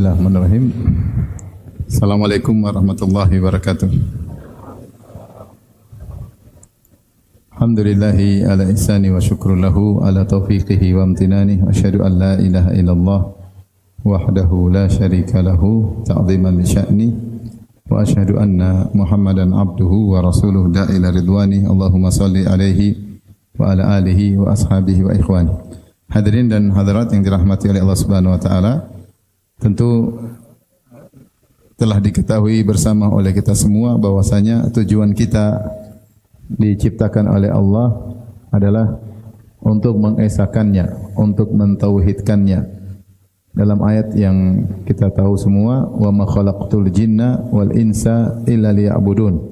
Bismillahirrahmanirrahim. Assalamualaikum warahmatullahi wabarakatuh. Alhamdulillahi ala ihsani wa syukru lahu ala taufiqihi wa amtinani. Wa asyhadu an la ilaha illallah wahdahu la syarika lahu ta'ziman li sya'ni. Wa asyhadu anna Muhammadan abduhu wa rasuluhu da'ila ridwani. Allahumma salli alaihi wa ala alihi wa ashabihi wa ikhwani. Hadirin dan hadirat yang dirahmati oleh Allah Subhanahu wa taala, tentu telah diketahui bersama oleh kita semua bahwasanya tujuan kita diciptakan oleh Allah adalah untuk mengesakannya, untuk mentauhidkannya. Dalam ayat yang kita tahu semua, wa ma khalaqtul jinna wal insa illa liya'budun.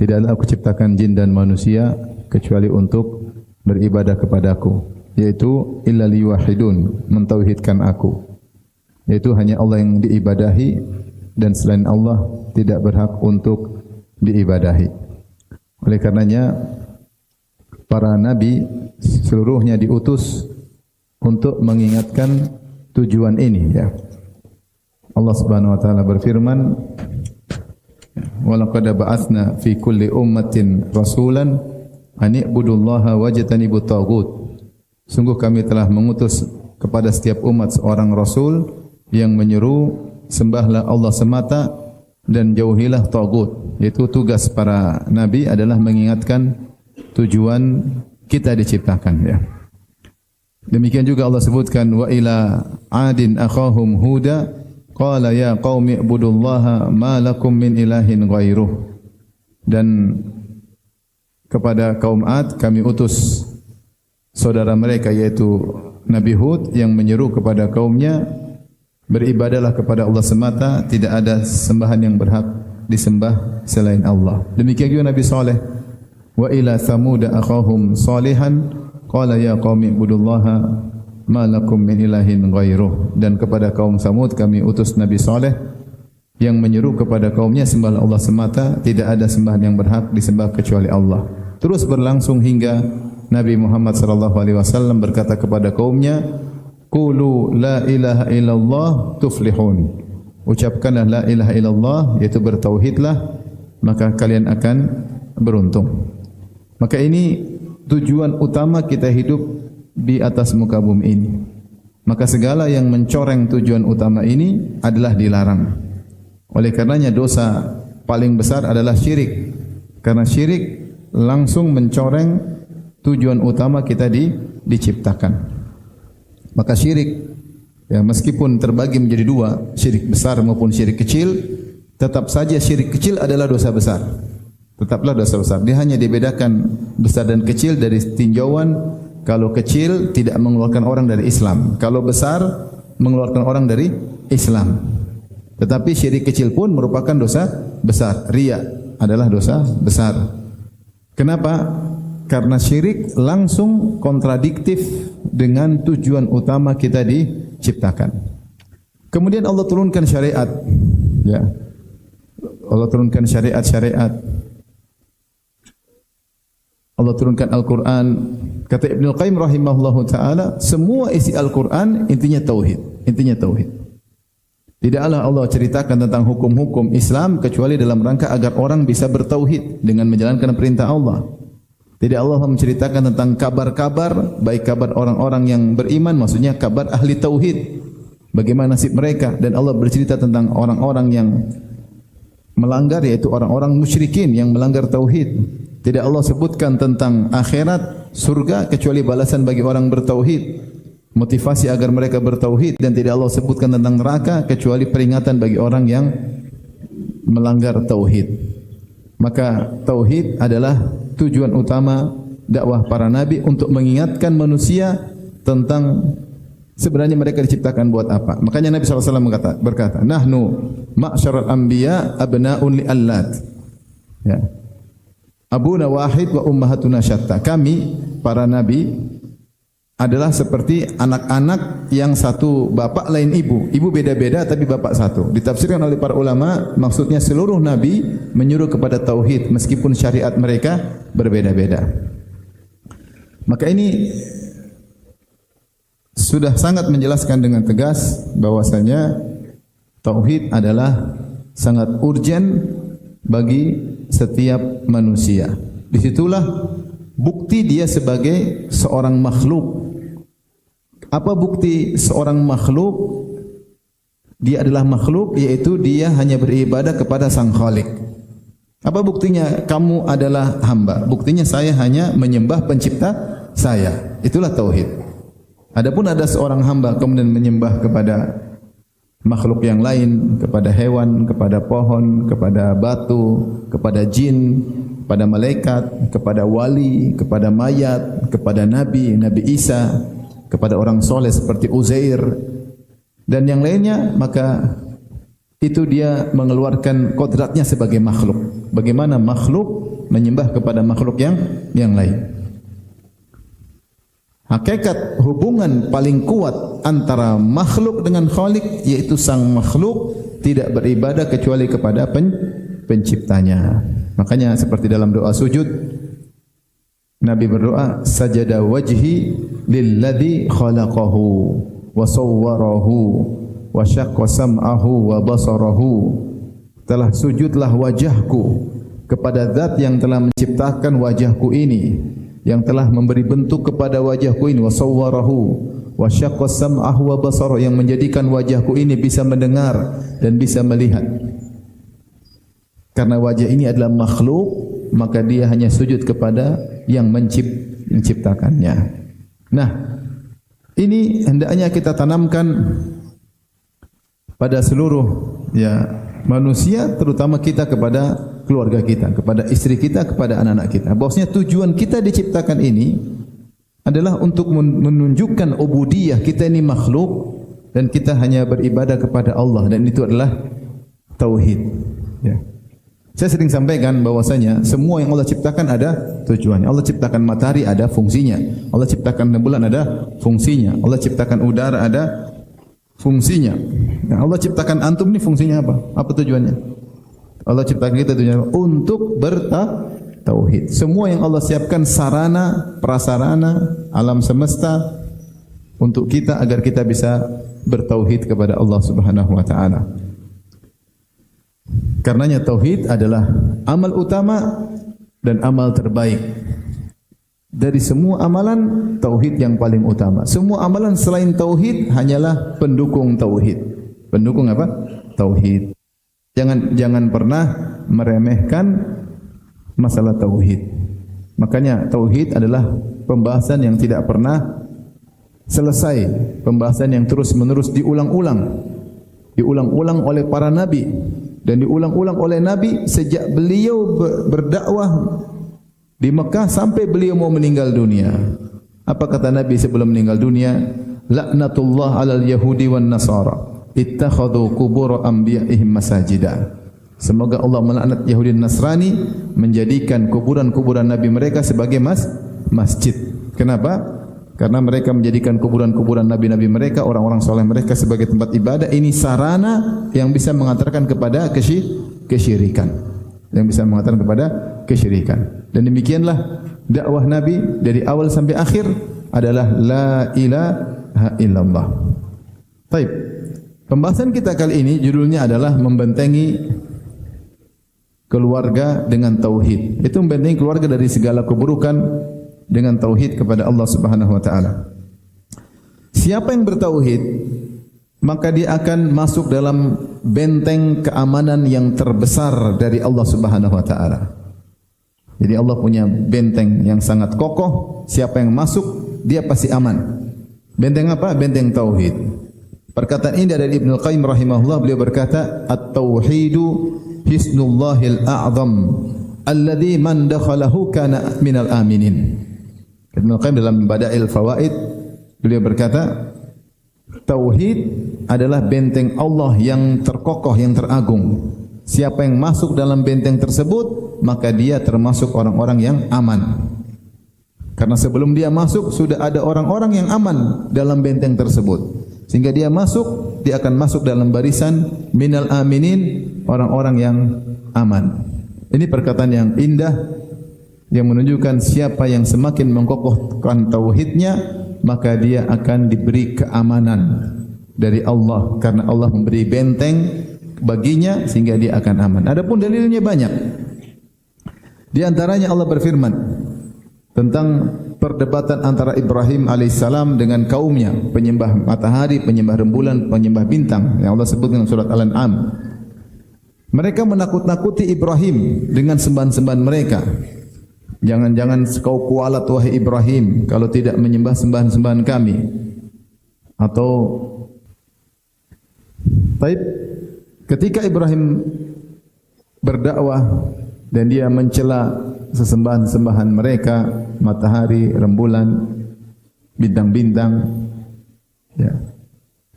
Tidaklah aku ciptakan jin dan manusia kecuali untuk beribadah kepadaku, yaitu illa liwahidun, mentauhidkan aku. Yaitu hanya Allah yang diibadahi dan selain Allah tidak berhak untuk diibadahi. Oleh karenanya para nabi seluruhnya diutus untuk mengingatkan tujuan ini, ya. Allah Subhanahu wa taala berfirman, "Wa laqad ba'atsna fi kulli ummatin rasulan an i'budullaha wajtanibut taghut." Sungguh kami telah mengutus kepada setiap umat seorang rasul yang menyeru sembahlah Allah semata dan jauhilah tagut. Yaitu tugas para nabi adalah mengingatkan tujuan kita diciptakan, ya. Demikian juga Allah sebutkan, wa ila adin akhahum huda qala ya qaumi ibudullaha ma lakum min ilahin ghairuh. Dan kepada kaum Ad kami utus saudara mereka yaitu Nabi Hud yang menyeru kepada kaumnya, beribadalah kepada Allah semata, tidak ada sembahan yang berhak disembah selain Allah. Demikian juga Nabi Saleh, wa ila Thamud akhahum salihan qala ya qaumi ibudullaha ma lakum min ilahin ghairuh. Dan kepada kaum Thamud kami utus Nabi Saleh yang menyeru kepada kaumnya, sembahlah Allah semata, tidak ada sembahan yang berhak disembah kecuali Allah. Terus berlangsung hingga Nabi Muhammad sallallahu alaihi wasallam berkata kepada kaumnya, qulu la ilaha illallah tuflihun. Ucapkanlah la ilaha illallah, yaitu bertauhidlah, maka kalian akan beruntung. Maka ini tujuan utama kita hidup di atas muka bumi ini. Maka segala yang mencoreng tujuan utama ini adalah dilarang. Oleh karenanya dosa paling besar adalah syirik. Karena syirik langsung mencoreng tujuan utama kita diciptakan. Maka syirik, ya, meskipun terbagi menjadi dua, syirik besar maupun syirik kecil, tetap saja syirik kecil adalah dosa besar. Tetaplah dosa besar. Dia hanya dibedakan besar dan kecil dari tinjauan. Kalau kecil tidak mengeluarkan orang dari Islam, kalau besar mengeluarkan orang dari Islam. Tetapi syirik kecil pun merupakan dosa besar. Riya adalah dosa besar. Kenapa? Karena syirik langsung kontradiktif dengan tujuan utama kita diciptakan. Kemudian Allah turunkan syariat, ya. Allah turunkan syariat-syariat. Allah turunkan Al-Quran. Kata Ibnu Qayyim rahimahullahu taala, semua isi Al-Quran intinya tauhid, intinya tauhid. Tidaklah Allah ceritakan tentang hukum-hukum Islam kecuali dalam rangka agar orang bisa bertauhid dengan menjalankan perintah Allah. Tidak Allah menceritakan tentang kabar-kabar, baik kabar orang-orang yang beriman, maksudnya kabar ahli tauhid, bagaimana nasib mereka. Dan Allah bercerita tentang orang-orang yang melanggar, yaitu orang-orang musyrikin yang melanggar tauhid. Tidak Allah sebutkan tentang akhirat, surga, kecuali balasan bagi orang bertauhid, motivasi agar mereka bertauhid. Dan tidak Allah sebutkan tentang neraka, kecuali peringatan bagi orang yang melanggar tauhid. Maka tauhid adalah tujuan utama dakwah para nabi, untuk mengingatkan manusia tentang sebenarnya mereka diciptakan buat apa. Makanya Nabi SAW berkata, nahnu ma'syaral anbiya abna'un li'allat, ya, abuna wahid wa ummahatuna syatta. Kami para nabi adalah seperti anak-anak yang satu bapak lain ibu. Ibu beda-beda tapi bapak satu. Ditafsirkan oleh para ulama, maksudnya seluruh nabi menyuruh kepada tauhid meskipun syariat mereka berbeda-beda. Maka ini sudah sangat menjelaskan dengan tegas bahwasanya Tauhid adalah sangat urgen bagi setiap manusia. Disitulah bukti dia sebagai seorang makhluk. Apa bukti seorang makhluk? Dia adalah makhluk, yaitu dia hanya beribadah kepada Sang Khalik. Apa buktinya kamu adalah hamba? Buktinya saya hanya menyembah pencipta saya. Itulah tauhid. Adapun ada seorang hamba kemudian menyembah kepada makhluk yang lain, kepada hewan, kepada pohon, kepada batu, kepada jin, kepada malaikat, kepada wali, kepada mayat, kepada nabi, Nabi Isa, kepada orang soleh seperti Uzair dan yang lainnya, maka itu dia mengeluarkan kodratnya sebagai makhluk. Bagaimana makhluk menyembah kepada makhluk yang lain? Hakikat hubungan paling kuat antara makhluk dengan Khalik, yaitu sang makhluk tidak beribadah kecuali kepada penciptanya. Makanya seperti dalam doa sujud, Nabi berdoa, sajada wajhi lilladzi khalaqahu wa sawwarahu wa syaqqa sam'ahu wa basarahu. Telah sujudlah wajahku kepada zat yang telah menciptakan wajahku ini, yang telah memberi bentuk kepada wajahku ini, wa sawwarahu wa syaqqa sam'ahu wa basarahu, yang menjadikan wajahku ini bisa mendengar dan bisa melihat. Karena wajah ini adalah makhluk, maka dia hanya sujud kepada yang menciptakannya. Nah, ini hendaknya kita tanamkan pada seluruh manusia, terutama kita kepada keluarga kita, kepada istri kita, kepada anak-anak kita. Bahwasanya tujuan kita diciptakan ini adalah untuk menunjukkan ubudiyah, kita ini makhluk dan kita hanya beribadah kepada Allah, dan itu adalah tauhid. Ya. Saya sering sampaikan bahwasanya semua yang Allah ciptakan ada tujuannya. Allah ciptakan matahari ada fungsinya. Allah ciptakan bulan ada fungsinya. Allah ciptakan udara ada fungsinya. Nah, Allah ciptakan antum ini fungsinya apa? Apa tujuannya? Allah ciptakan kita tujuannya untuk bertauhid. Semua yang Allah siapkan sarana, prasarana, alam semesta untuk kita agar kita bisa bertauhid kepada Allah Subhanahu wa taala. Karenanya tauhid adalah amal utama dan amal terbaik. Dari semua amalan, tauhid yang paling utama. Semua amalan selain tauhid hanyalah pendukung tauhid. Pendukung apa? Tauhid. Jangan pernah meremehkan masalah tauhid. Makanya tauhid adalah pembahasan yang tidak pernah selesai, pembahasan yang terus-menerus diulang-ulang oleh para nabi dan diulang-ulang oleh nabi sejak beliau berdakwah di Mekah sampai beliau mau meninggal dunia. Apa kata Nabi sebelum meninggal dunia? Laknatullah 'alal yahudi wan nasara ittakhadhu qubur anbiya'ihim masajida. Semoga Allah melaknat Yahudi dan Nasrani menjadikan kuburan-kuburan nabi mereka sebagai masjid. Kenapa? Karena mereka menjadikan kuburan-kuburan nabi-nabi mereka, orang-orang soleh mereka sebagai tempat ibadah. Ini sarana yang bisa mengantarkan kepada kesyirikan. Yang bisa mengantarkan kepada kesyirikan. Dan demikianlah dakwah Nabi dari awal sampai akhir adalah la ilaha illallah. Baik. Pembahasan kita kali ini judulnya adalah membentengi keluarga dengan tauhid. Itu membentengi keluarga dari segala keburukan dengan tauhid kepada Allah Subhanahu wa taala. Siapa yang bertauhid, maka dia akan masuk dalam benteng keamanan yang terbesar dari Allah Subhanahu wa taala. Jadi Allah punya benteng yang sangat kokoh, siapa yang masuk dia pasti aman. Benteng apa? Benteng tauhid. Perkataan ini dari Ibnu Qayyim rahimahullah, beliau berkata, "At-tauhidu hisnullahil a'zam alladhi man dakhalahu kana minal aminin." Ibnu Qayyim dalam Bada'il Fawaid beliau berkata, tauhid adalah benteng Allah yang terkokoh, yang teragung. Siapa yang masuk dalam benteng tersebut, maka dia termasuk orang-orang yang aman. Karena sebelum dia masuk, sudah ada orang-orang yang aman dalam benteng tersebut. Sehingga dia masuk, dia akan masuk dalam barisan minal aminin, orang-orang yang aman. Ini perkataan yang indah, yang menunjukkan siapa yang semakin mengkokohkan tauhidnya, maka dia akan diberi keamanan. dari Allah karena Allah memberi benteng baginya sehingga dia akan aman. Adapun dalilnya banyak. Di antaranya Allah berfirman tentang perdebatan antara Ibrahim alaihissalam dengan kaumnya, penyembah matahari, penyembah rembulan, penyembah bintang yang Allah sebut dalam surat Al-An'am. Mereka menakut-nakuti Ibrahim dengan sembahan-sembahan mereka. Jangan-jangan kau kualat wahai Ibrahim kalau tidak menyembah sembahan-sembahan kami. Atau baik, ketika Ibrahim berdakwah dan dia mencela sesembahan-sembahan mereka, matahari, rembulan, bintang-bintang, ya,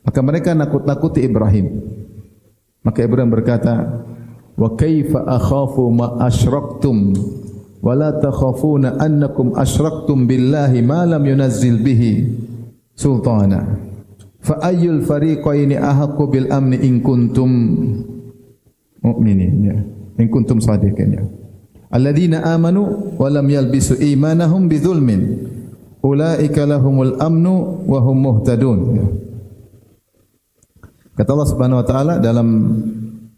maka mereka nakut-nakuti Ibrahim. Maka Ibrahim berkata, wa kaifa akhafu ma asyraktum wa la takhafuna annakum asyraktum billahi ma lam yunazzil bihi sultana fa ayyul fariqaini ahaqqu bil amni in kuntum mu'minin, ya, in kuntum shadiqin, ya. Alladzina amanu wa lam yalbisu imanahum bidzulmin ulaika lahumul amnu wa hum muhtadun, ya. Kata Allah Subhanahu wa taala dalam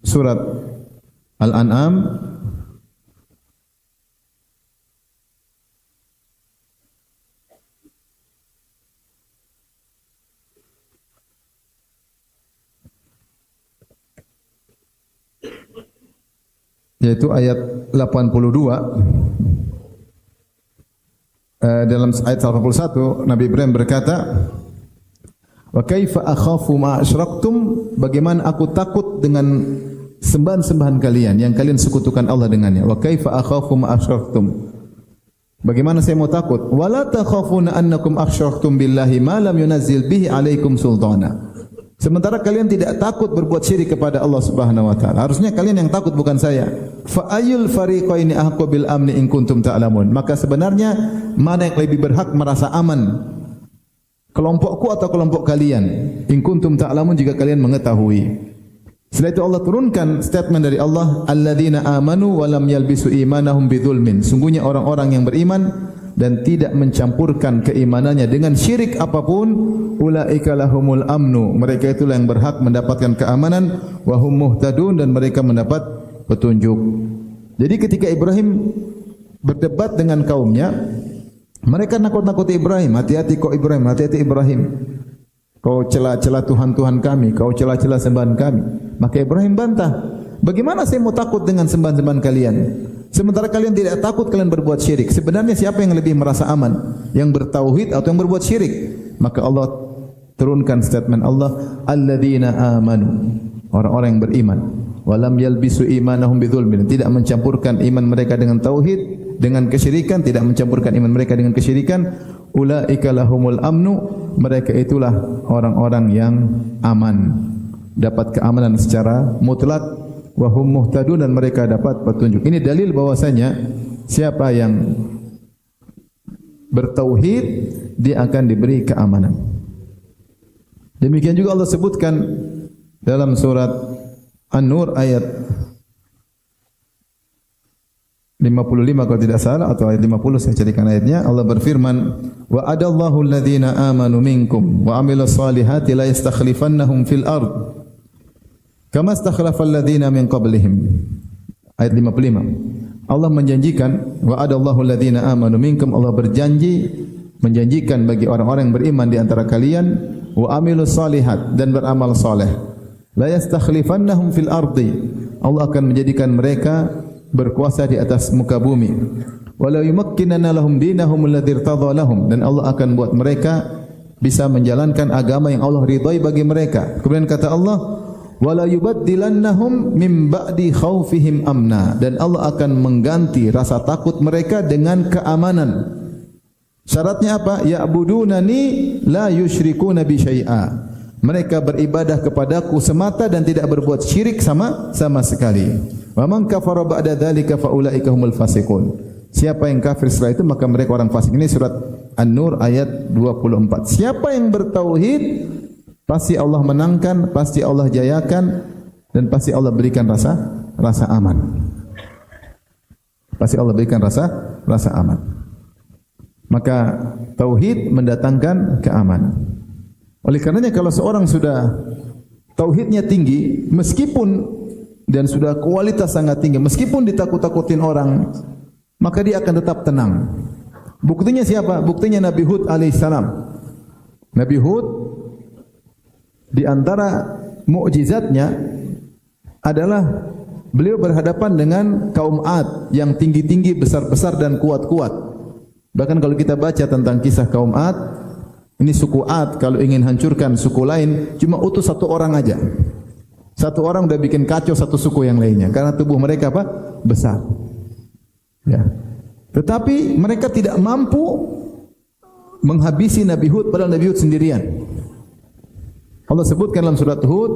surat Al-An'am, yaitu ayat 82. Dalam ayat 81 Nabi Ibrahim berkata, wa kaifa akhafu ma asyraktum, bagaimana aku takut dengan sembahan-sembahan kalian yang kalian sekutukan Allah dengannya. Wa kaifa akhafu ma asyraktum, bagaimana saya mau takut? Wala takhafuna annakum asyraktum billahi ma lam yunazzil bihi alaikum sultana, sementara kalian tidak takut berbuat syirik kepada Allah Subhanahu wa taala. Harusnya kalian yang takut, bukan saya. Fa ayyul fariqaini ahqqu bil amni in kuntum ta'lamun, maka sebenarnya mana yang lebih berhak merasa aman, kelompokku atau kelompok kalian? In kuntum ta'lamun, jika kalian mengetahui. Setelah itu Allah turunkan statement dari Allah, alladzina amanu wa lam yalbisu imanahum bidzulmin, sungguhnya orang-orang yang beriman dan tidak mencampurkan keimanannya dengan syirik apapun, ulaika lahumul amnu, mereka itulah yang berhak mendapatkan keamanan, wa hum muhtadun, dan mereka mendapat petunjuk. Jadi ketika Ibrahim berdebat dengan kaumnya, mereka nakut-nakuti Ibrahim, hati-hati kau Ibrahim, hati-hati Ibrahim, kau cela-cela Tuhan-Tuhan kami, kau cela-cela sembahan kami. Maka Ibrahim bantah, bagaimana saya mau takut dengan sembahan-sembahan kalian, sementara kalian tidak takut kalian berbuat syirik? Sebenarnya siapa yang lebih merasa aman, yang bertauhid atau yang berbuat syirik? Maka Allah turunkan statement Allah, alladzina amanu, orang-orang yang beriman, walam yalbisu imanahum bidzulmin, tidak mencampurkan iman mereka dengan tauhid, dengan kesyirikan, tidak mencampurkan iman mereka dengan kesyirikan, ulaika lahumul amnu, mereka itulah orang-orang yang aman, dapat keamanan secara mutlak, wa hum muhtadun, dan mereka dapat petunjuk. Ini dalil bahwasanya siapa yang bertauhid dia akan diberi keamanan. Demikian juga Allah sebutkan dalam surat An-Nur ayat 55 kalau tidak salah, atau ayat 50, saya carikan ayatnya. Allah berfirman, wa adallahu alladhina amanu minkum wa amilus salihati la yastakhlifannahum fil ard kama istakhlafal ladzina min qablihim. Ayat 55. Allah menjanjikan, wa adallahu alladhina amanu minkum, Allah berjanji, menjanjikan bagi orang-orang yang beriman di antara kalian, wa amilus salihat, dan beramal saleh, la yastakhlifannahum fil ardi, Allah akan menjadikan mereka berkuasa di atas muka bumi, wa la yumakkinanna lahum dinahum alladzi irtadha lahum, dan Allah akan buat mereka bisa menjalankan agama yang Allah ridai bagi mereka. Kemudian kata Allah, wala yubaddilannahum min ba'di khaufihim amna, dan Allah akan mengganti rasa takut mereka dengan keamanan. Syaratnya apa? Ya'budunani la yusyrikuna bi syai'a, mereka beribadah kepadaku semata dan tidak berbuat syirik sama sekali. Wa man kafara ba'da dzalika fa ulaika humul fasiqun, siapa yang kafir setelah itu maka mereka orang fasik. Ini surat An-Nur ayat 24. Siapa yang bertauhid pasti Allah menangkan, pasti Allah jayakan, dan pasti Allah berikan rasa aman. Pasti Allah berikan rasa aman. Maka tauhid mendatangkan keamanan. Oleh karenanya kalau seorang sudah tauhidnya tinggi, meskipun dan sudah kualitas sangat tinggi, meskipun ditakut-takutin orang, maka dia akan tetap tenang. Buktinya siapa? Buktinya Nabi Hud alaihissalam. Nabi Hud di antara mukjizatnya adalah beliau berhadapan dengan kaum Ad yang tinggi-tinggi, besar-besar dan kuat-kuat. Bahkan kalau kita baca tentang kisah kaum Ad, ini suku Ad kalau ingin hancurkan suku lain cuma utus satu orang aja. Satu orang udah bikin kacau satu suku yang lainnya karena tubuh mereka apa? Besar. Ya. Tetapi mereka tidak mampu menghabisi Nabi Hud padahal Nabi Hud sendirian. Allah sebutkan dalam surat Hud,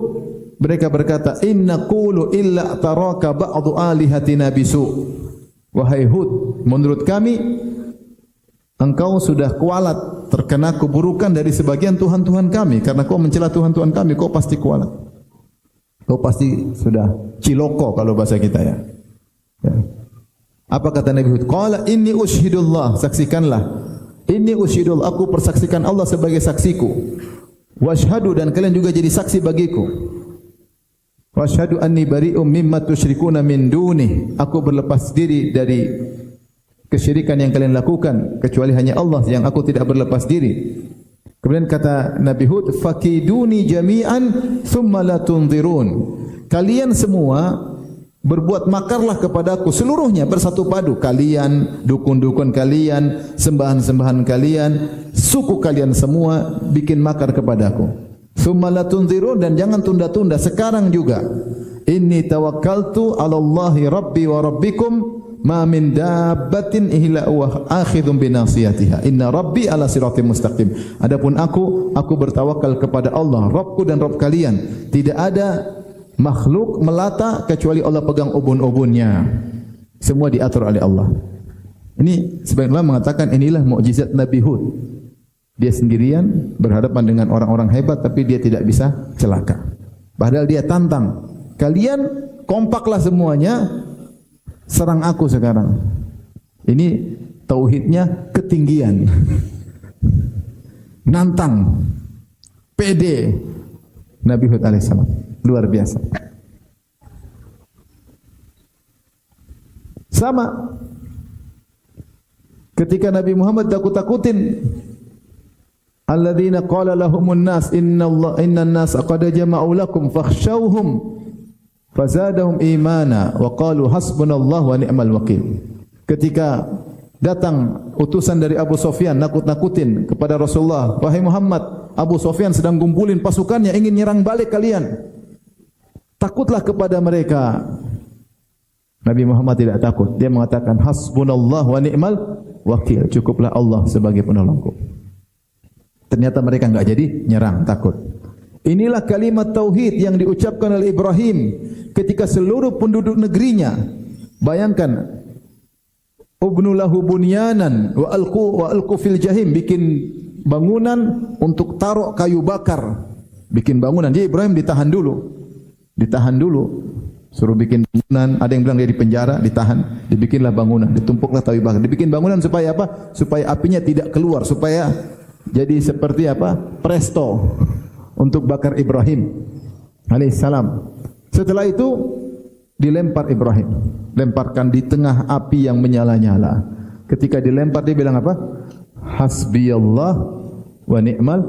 mereka berkata, "Inna qulu illa taraka ba'du alihatina bisu." Wahai Hud, menurut kami engkau sudah kualat terkena keburukan dari sebagian Tuhan-Tuhan kami karena kau mencela Tuhan-Tuhan kami, kau pasti kualat. Kau pasti sudah ciloko kalau bahasa kita ya. Ya. Apa kata Nabi Hud? Qala inni usyhidullah, saksikanlah. Inni usyhidullah, aku persaksikan Allah sebagai saksiku. Washhadu, dan kalian juga jadi saksi bagiku. Washhadu anni bari'um mimma tusyrikuna min duni. Aku berlepas diri dari kesyirikan yang kalian lakukan kecuali hanya Allah yang aku tidak berlepas diri. Kemudian kata Nabi Hud, fakiduni jami'an thumma la tunzirun. Kalian semua berbuat makarlah kepadaku seluruhnya bersatu padu. Kalian, dukun-dukun kalian, sembahan-sembahan kalian, suku kalian semua bikin makar kepadaku. Thumma la tunzirun, dan jangan tunda-tunda, sekarang juga. Inni tawakkaltu 'ala Allahi rabbi wa rabbikum ma min dabbatin illa huwa akhidhun bi nasiyatiha. Inna rabbi ala siratim mustaqim. Adapun aku bertawakal kepada Allah, Rabbku dan Rabb kalian. Tidak ada makhluk melata kecuali Allah pegang ubun-ubunnya. Semua diatur oleh Allah. Ini sebagian ulama mengatakan inilah mukjizat Nabi Hud. Dia sendirian berhadapan dengan orang-orang hebat tapi dia tidak bisa celaka. Padahal dia tantang, kalian kompaklah semuanya, serang aku sekarang. Ini tauhidnya ketinggian. Nantang, pede Nabi Hud alaihissalam. Luar biasa. Sama ketika Nabi Muhammad takut-takutin, alladzina qala lahumun nas innan nas qad jama'u lakum fakhshawhum fazadahum imana wa qalu hasbunallahu wa ni'mal wakil. Ketika datang utusan dari Abu Sufyan nakut-nakutin kepada Rasulullah, wahai Muhammad, Abu Sufyan sedang kumpulin pasukannya ingin nyerang balik kalian. Takutlah kepada mereka. Nabi Muhammad tidak takut. Dia mengatakan hasbunallahu wa ni'mal wakil. Cukuplah Allah sebagai penolongku. Ternyata mereka enggak jadi nyerang, takut. Inilah kalimat tauhid yang diucapkan oleh Ibrahim ketika seluruh penduduk negerinya, bayangkan, ubnu lahu bunyanan wa alqu fil jahim, bikin bangunan untuk taruh kayu bakar. Bikin bangunan, dia Ibrahim ditahan dulu, suruh bikin bangunan. Ada yang bilang dia di penjara, ditahan, dibikinlah bangunan, ditumpuklah kayu bakar. Dibikin bangunan supaya apa? Supaya apinya tidak keluar, supaya jadi seperti apa? Presto untuk bakar Ibrahim alaihissalam. Setelah itu dilempar Ibrahim, lemparkan di tengah api yang menyala-nyala. Ketika dilempar dia bilang apa? Hasbiyallah wa ni'mal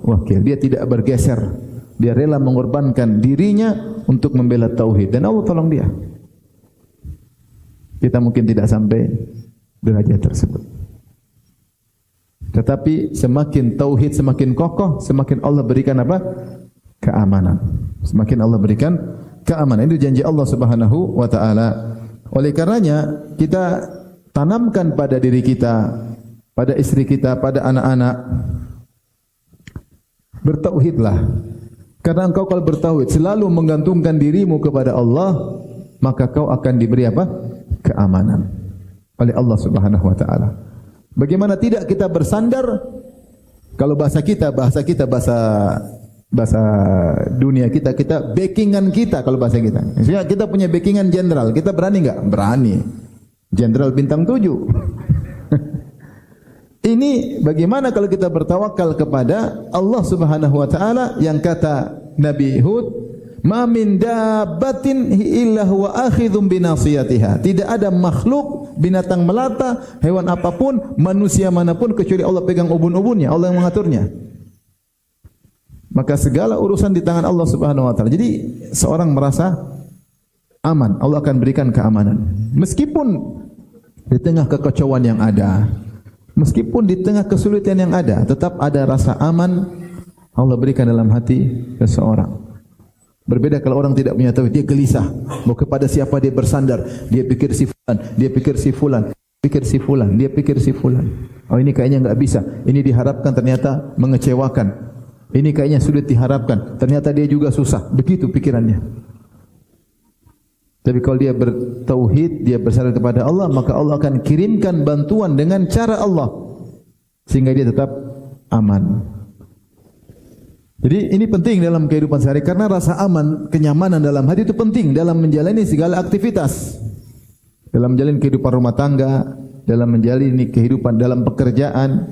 wakil. Dia tidak bergeser. Dia rela mengorbankan dirinya untuk membela tauhid dan Allah tolong dia. Kita mungkin tidak sampai derajat tersebut. Tetapi semakin tauhid semakin kokoh, semakin Allah berikan apa? Keamanan. Semakin Allah berikan keamanan. Itu janji Allah Subhanahu wa taala. Oleh karenanya kita tanamkan pada diri kita, pada istri kita, pada anak-anak, bertauhidlah. Karena engkau kalau bertauhid selalu menggantungkan dirimu kepada Allah, maka kau akan diberi apa? Keamanan oleh Allah Subhanahu wa taala. Bagaimana tidak kita bersandar? Kalau bahasa dunia kita backingan kita, kalau bahasa kita. Misalnya kita punya backingan jenderal, kita berani enggak? Berani. Jenderal bintang 7. Ini bagaimana kalau kita bertawakal kepada Allah Subhanahu wa taala yang kata Nabi Hud, "Ma min dabbatin illa huwa akhidhum binasiyatiha." Tidak ada makhluk, binatang melata, hewan apapun, manusia manapun kecuali Allah pegang ubun-ubunnya, Allah yang mengaturnya. Maka segala urusan di tangan Allah Subhanahu wa taala. Jadi seorang merasa aman, Allah akan berikan keamanan. Meskipun di tengah kekacauan yang ada, meskipun di tengah kesulitan yang ada, tetap ada rasa aman Allah berikan dalam hati seseorang. Berbeda kalau orang tidak punya tauhid, dia gelisah, mau kepada siapa dia bersandar, dia pikir si fulan, dia pikir si fulan, pikir si fulan, dia pikir si fulan. Oh ini kayaknya enggak bisa, ini diharapkan ternyata mengecewakan. Ini kayaknya sulit diharapkan, ternyata dia juga susah. Begitu pikirannya. Tapi kalau dia bertauhid, dia bersandar kepada Allah, maka Allah akan kirimkan bantuan dengan cara Allah sehingga dia tetap aman. Jadi ini penting dalam kehidupan sehari karena rasa aman, kenyamanan dalam hati itu penting dalam menjalani segala aktivitas. Dalam menjalani kehidupan rumah tangga, dalam menjalani kehidupan dalam pekerjaan,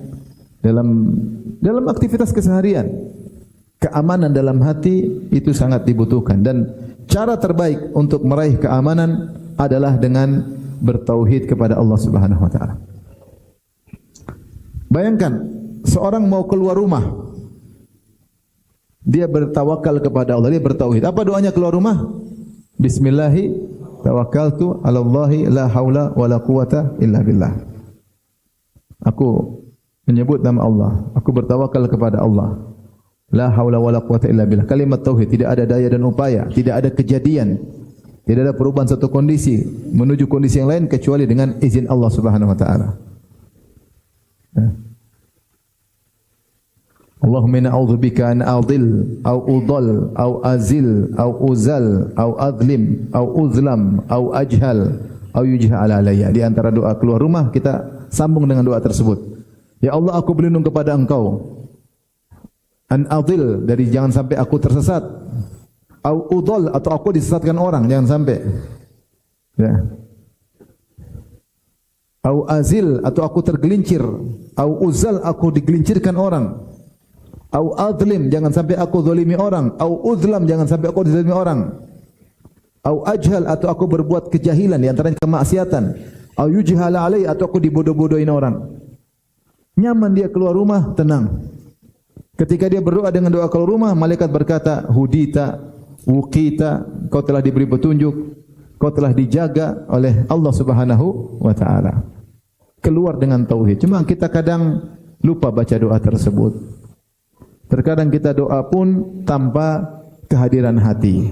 dalam aktivitas keseharian. Keamanan dalam hati itu sangat dibutuhkan dan cara terbaik untuk meraih keamanan adalah dengan bertauhid kepada Allah Subhanahu wa taala. Bayangkan seorang mau keluar rumah, dia bertawakal kepada Allah, dia bertauhid. Apa doanya keluar rumah? Bismillahi tawakkaltu 'ala Allahi la haula wala quwata illa billah. Aku menyebut nama Allah, aku bertawakal kepada Allah. La haula wala quwata illa billah. Kalimat tauhid, tidak ada daya dan upaya, tidak ada kejadian, tidak ada perubahan satu kondisi menuju kondisi yang lain kecuali dengan izin Allah Subhanahu wa taala. Allahumma inna a'udzubika an adil au udall au azil au uzal au adlim au uzlam au ajhal au yujhala alayya. Di antara doa keluar rumah kita sambung dengan doa tersebut. Ya Allah, aku berlindung kepada Engkau. An adil, dari jangan sampai aku tersesat. Au udall, atau aku disesatkan orang, jangan sampai. Ya. Au azil, atau aku tergelincir. Au uzal, aku digelincirkan orang. Au adlim, jangan sampai aku zalimi orang. Au uzlam, jangan sampai aku dizalimi orang. Au ajhal, atau aku berbuat kejahilan, di antaranya kemaksiatan. Au yujhala alai, atau aku dibodoh-bodohin orang. Nyaman dia keluar rumah, tenang. Ketika dia berdoa dengan doa keluar rumah, malaikat berkata, hudita, wuqita, kau telah diberi petunjuk, kau telah dijaga oleh Allah Subhanahu wa taala. Keluar dengan tauhid. Cuma kita kadang lupa baca doa tersebut. Terkadang kita doa pun tanpa kehadiran hati.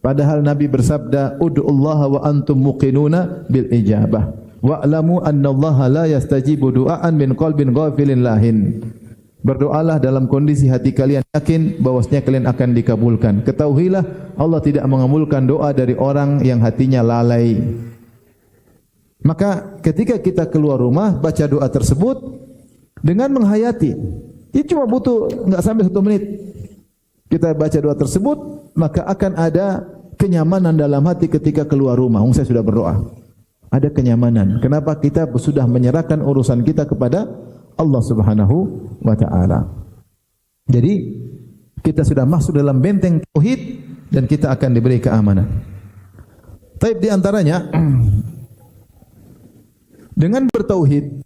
Padahal Nabi bersabda, ud'ullaha wa antum muqinuna bil ijabah. Wa'lamu annallaha la yastajibu du'aan min qalbin ghafilin lahin. Berdoalah dalam kondisi hati kalian yakin bahwasanya kalian akan dikabulkan. Ketahuilah Allah tidak mengabulkan doa dari orang yang hatinya lalai. Maka ketika kita keluar rumah baca doa tersebut dengan menghayati. Ini cuma butuh enggak sampai 1 menit. Kita baca doa tersebut, maka akan ada kenyamanan dalam hati ketika keluar rumah. Saya sudah berdoa. Ada kenyamanan. Kenapa? Kita sudah menyerahkan urusan kita kepada Allah Subhanahu wa taala. Jadi kita sudah masuk dalam benteng tauhid dan kita akan diberi keamanan. Taib di antaranya dengan bertauhid,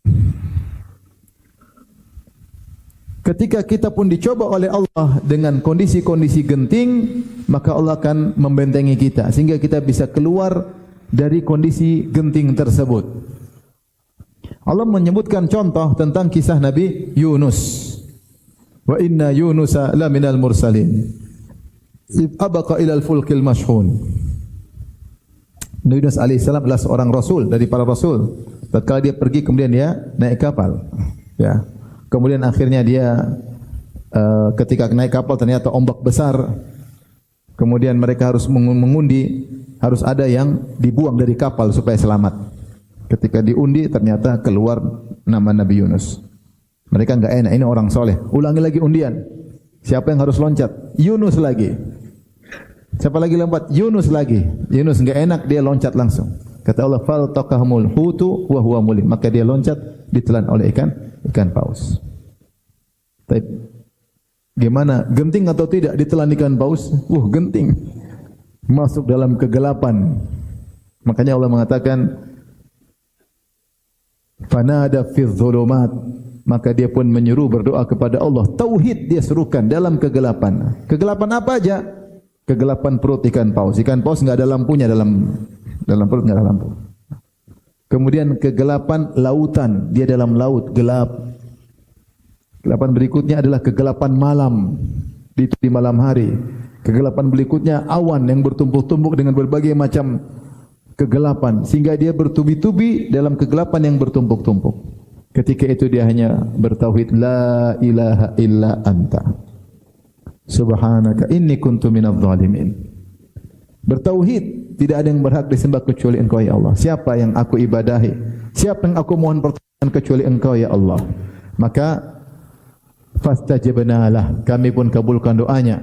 ketika kita pun dicoba oleh Allah dengan kondisi-kondisi genting, maka Allah akan membentengi kita sehingga kita bisa keluar dari kondisi genting tersebut. Allah menyebutkan contoh tentang kisah Nabi Yunus. Wa inna Yunusa la minal mursalin. Id abaqa ilal fulkil mashhun. Nabi Yunus alaihissalam adalah seorang rasul dari para rasul. Tatkala dia pergi kemudian dia naik kapal. Ya. Kemudian akhirnya dia ketika naik kapal ternyata ombak besar. Kemudian mereka harus mengundi, harus ada yang dibuang dari kapal supaya selamat. Ketika diundi ternyata keluar nama Nabi Yunus. Mereka enggak enak, ini orang soleh. Ulangi lagi undian. Siapa yang harus loncat? Yunus lagi. Siapa lagi lompat? Yunus lagi. Yunus enggak enak, dia loncat langsung. Kata Allah, "Faltaqahumul hutu wa huwa mulim." Maka dia loncat ditelan oleh ikan paus. Tapi gimana? Genting atau tidak ditelan ikan paus? Genting. Masuk dalam kegelapan. Makanya Allah mengatakan, fanada fi dzulumat, maka dia pun menyeru berdoa kepada Allah. Tauhid dia serukan dalam kegelapan. Kegelapan apa aja? Kegelapan perut ikan paus. Ikan paus enggak ada lampunya, dalam perut enggak ada lampu. Kemudian kegelapan lautan, dia dalam laut gelap. Kegelapan berikutnya adalah kegelapan malam di malam hari. Kegelapan berikutnya awan yang bertumpuk-tumpuk dengan berbagai macam kegelapan, sehingga dia bertubi-tubi dalam kegelapan yang bertumpuk-tumpuk. Ketika itu dia hanya bertauhid, la ilaha illa anta subhanaka inni kuntu minadh dhalimin. Bertauhid, tidak ada yang berhak disembah kecuali Engkau ya Allah. Siapa yang aku ibadahi? Siapa yang aku mohon pertolongan kecuali Engkau ya Allah? Maka fastajabna lah, kami pun kabulkan doanya.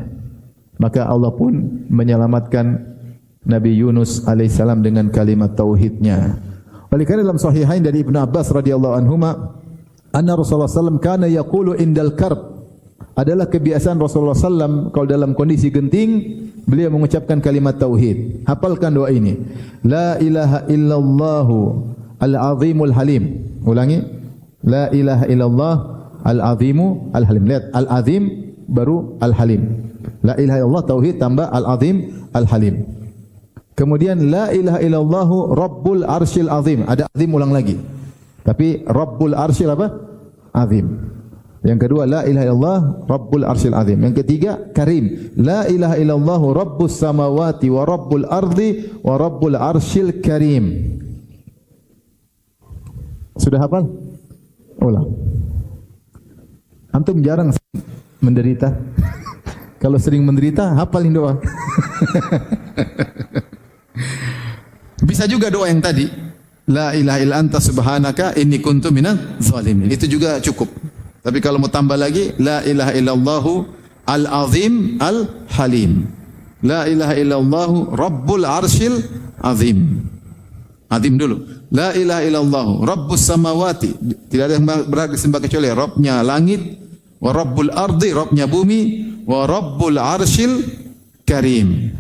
Maka Allah pun menyelamatkan Nabi Yunus alaihissalam dengan kalimat tauhidnya. Oleh karena dalam sahihain dari Ibnu Abbas radhiyallahu anhuma, anna Rasulullah sallallahu kana yaqulu indal karb, adalah kebiasaan Rasulullah sallallahu kalau dalam kondisi genting beliau mengucapkan kalimat tauhid. Hafalkan doa ini. La ilaha illallah al-azimul halim. Ulangi. La ilaha illallah al-azimu al-halim. Lihat, al-azim baru al-halim. La ilaha illallah tauhid tambah al-azim al-halim. Kemudian la ilaha illallah rabbul arsyil azim. Ada azim ulang lagi. Tapi rabbul arsyil apa? Azim. Yang kedua la ilaha illallah rabbul arsyil azim. Yang ketiga karim. La ilaha illallah rabbus samawati wa rabbul ardi wa rabbul arsyil karim. Sudah hafal? Ulang. Antum jarang menderita. Kalau sering menderita, hafalin doa. Bisa juga doa yang tadi, la ilaha illa anta subhanaka inni kuntu minadz zalimin. Itu juga cukup. Tapi kalau mau tambah lagi, la ilaha illallah al-azim al-halim. La ilaha illallah rabbul arsyil azim. Azim dulu. La ilaha illallah rabbus samawati. Tidak ada yang berhak disembah kecuali Rabbnya langit, wa rabbul ardi, Rabbnya bumi, wa rabbul arsyil karim.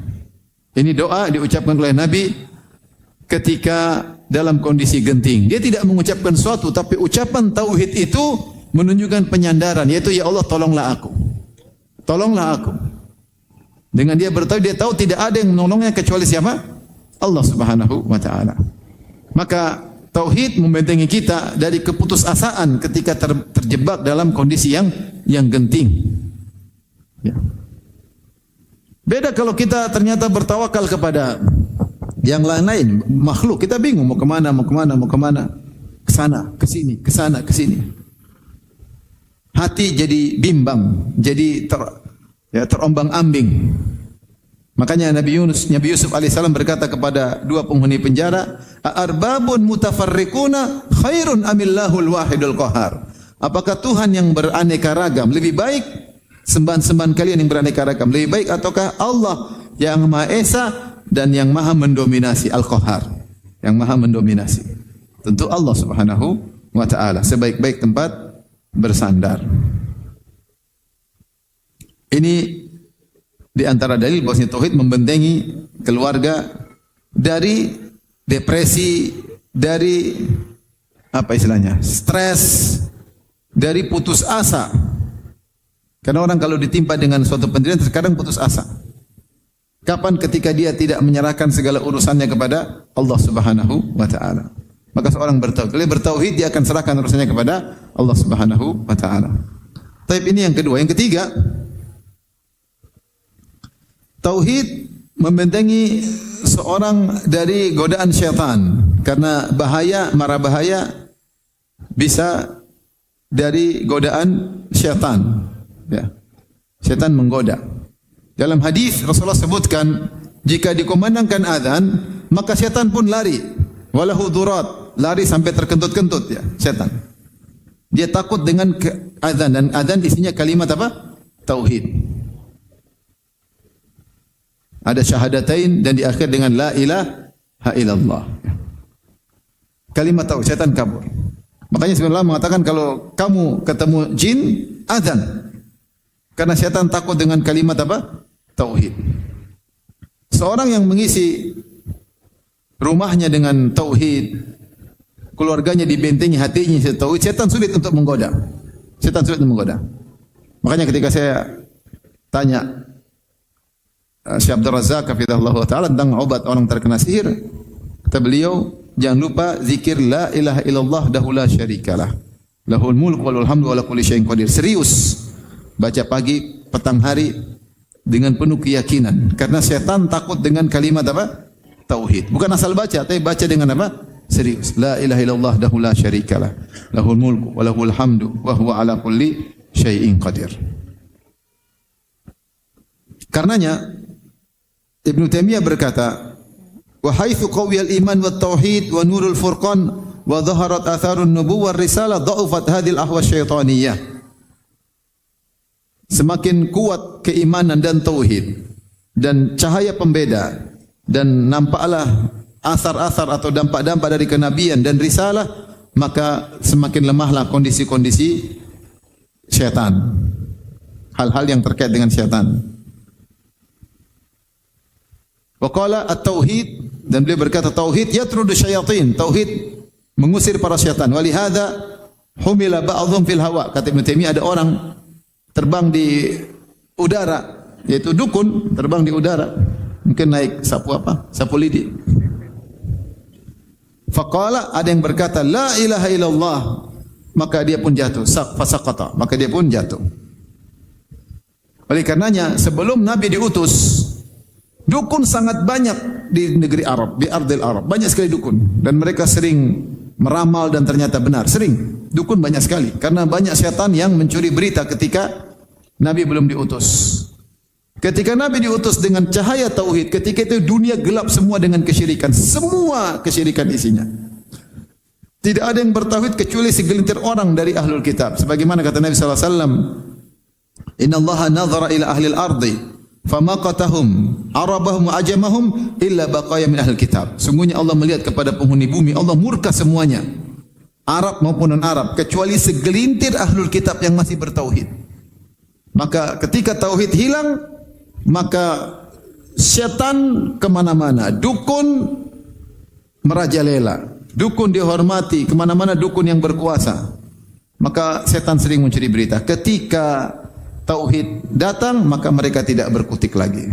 Ini doa diucapkan oleh Nabi ketika dalam kondisi genting. Dia tidak mengucapkan sesuatu, tapi ucapan tauhid itu menunjukkan penyandaran, yaitu ya Allah tolonglah aku. Tolonglah aku. Dengan dia bertauhid, dia tahu tidak ada yang menolongnya kecuali siapa? Allah Subhanahu wa taala. Maka tauhid membentengi kita dari keputusasaan ketika terjebak dalam kondisi yang genting. Ya. Beda kalau kita ternyata bertawakal kepada yang lain-lain, makhluk, kita bingung mau kemana, ke sana, ke sini, ke sana, ke sini. Hati jadi bimbang, jadi terombang-ambing. Makanya Nabi Yusuf alaihissalam berkata kepada dua penghuni penjara, "Arbabun mutafarriquna khairun amillahul wahidul qahar." Apakah Tuhan yang beraneka ragam lebih baik, sembahan-sembahan kalian yang beraneka ragam lebih baik, ataukah Allah yang Maha Esa dan yang Maha mendominasi, Al-Qahar, yang Maha mendominasi? Tentu Allah Subhanahu wa taala sebaik-baik tempat bersandar. Ini di antara dalil bahwasanya tauhid membentengi keluarga dari depresi, dari apa istilahnya? Stres, dari putus asa. Karena orang kalau ditimpa dengan suatu penderitaan terkadang putus asa. Kapan ketika dia tidak menyerahkan segala urusannya kepada Allah Subhanahu wa taala? Maka seorang bertauhid, kalau bertauhid dia akan serahkan urusannya kepada Allah Subhanahu wa taala. Tapi ini yang kedua, yang ketiga, tauhid membentengi seorang dari godaan syaitan, karena mara bahaya bisa dari godaan syaitan. Ya. Syaitan menggoda. Dalam hadis Rasulullah sebutkan, jika dikumandangkan azan, maka syaitan pun lari. Walahu durat, lari sampai terkentut-kentut ya, syaitan. Dia takut dengan azan, dan azan isinya kalimat apa? Tauhid. Ada syahadatain dan di akhir dengan la ilaha illallah. Kalimat tauhid, syaitan kabur. Makanya sebenarnya mengatakan kalau kamu ketemu jin, azan. Karena setan takut dengan kalimat apa? Tauhid. Seorang yang mengisi rumahnya dengan tauhid, keluarganya dibentengi, hatinya tauhid, setan sulit untuk menggoda. Setan sulit untuk menggoda. Makanya ketika saya tanya Syekh Abdul Razak hafizahullah taala tentang obat orang terkena sihir, kata beliau, jangan lupa zikir la ilaha illallah dahu la syarikalah. Lahul mulk walul hamdu wa ala kulli syai'in qadir. Serius. Baca pagi, petang hari dengan penuh keyakinan. Karena setan takut dengan kalimat apa? Tauhid. Bukan asal baca, tapi baca dengan apa? Serius. La ilaha illallah dahu la syarikalah. Lahul mulk wa lahul hamdu wa huwa ala kulli syai'in qadir. Karenanya Ibnu Taimiyah berkata, wa haitsu qawiyal iman wat tauhid wa nurul furqan wa dhaharat atharun nubuwwah risalah dha'ufat hadhil ahwa syaitaniyah. Semakin kuat keimanan dan tauhid dan cahaya pembeda dan nampaklah asar-asar atau dampak-dampak dari kenabian dan risalah, maka semakin lemahlah kondisi-kondisi syaitan. Hal-hal yang terkait dengan syaitan. Wa qala at-tauhid, dan beliau berkata tauhid yatrudu syayatin, tauhid mengusir para syaitan. Wa li hadza humila ba'dhum fil hawa. Kata Ibnu Taimiyah, ada orang terbang di udara, yaitu dukun terbang di udara, mungkin naik sapu apa? Sapu lidi. Faqala, ada yang berkata la ilaha illallah, maka dia pun jatuh. Fasaqata, maka dia pun jatuh. Oleh karenanya sebelum Nabi diutus, dukun sangat banyak di negeri Arab, di ardil Arab. Banyak sekali dukun. Dan mereka sering meramal dan ternyata benar. Sering. Dukun banyak sekali. Karena banyak syaitan yang mencuri berita ketika Nabi belum diutus. Ketika Nabi diutus dengan cahaya tauhid, ketika itu dunia gelap semua dengan kesyirikan. Semua kesyirikan isinya. Tidak ada yang bertauhid kecuali segelintir orang dari ahlul kitab. Sebagaimana kata Nabi SAW, Inna Allaha nazara ila ahlil ardi famaqatahum arabahum wa ajamahum illa baqaya min ahlil kitab. Sungguhnya Allah melihat kepada penghuni bumi, Allah murka semuanya, Arab maupun non-Arab, kecuali segelintir ahlul kitab yang masih bertauhid. Maka ketika tauhid hilang, maka syaitan kemana-mana, dukun merajalela, dukun dihormati, kemana-mana dukun yang berkuasa. Maka syaitan sering mencuri berita. Ketika tauhid datang, maka mereka tidak berkutik lagi.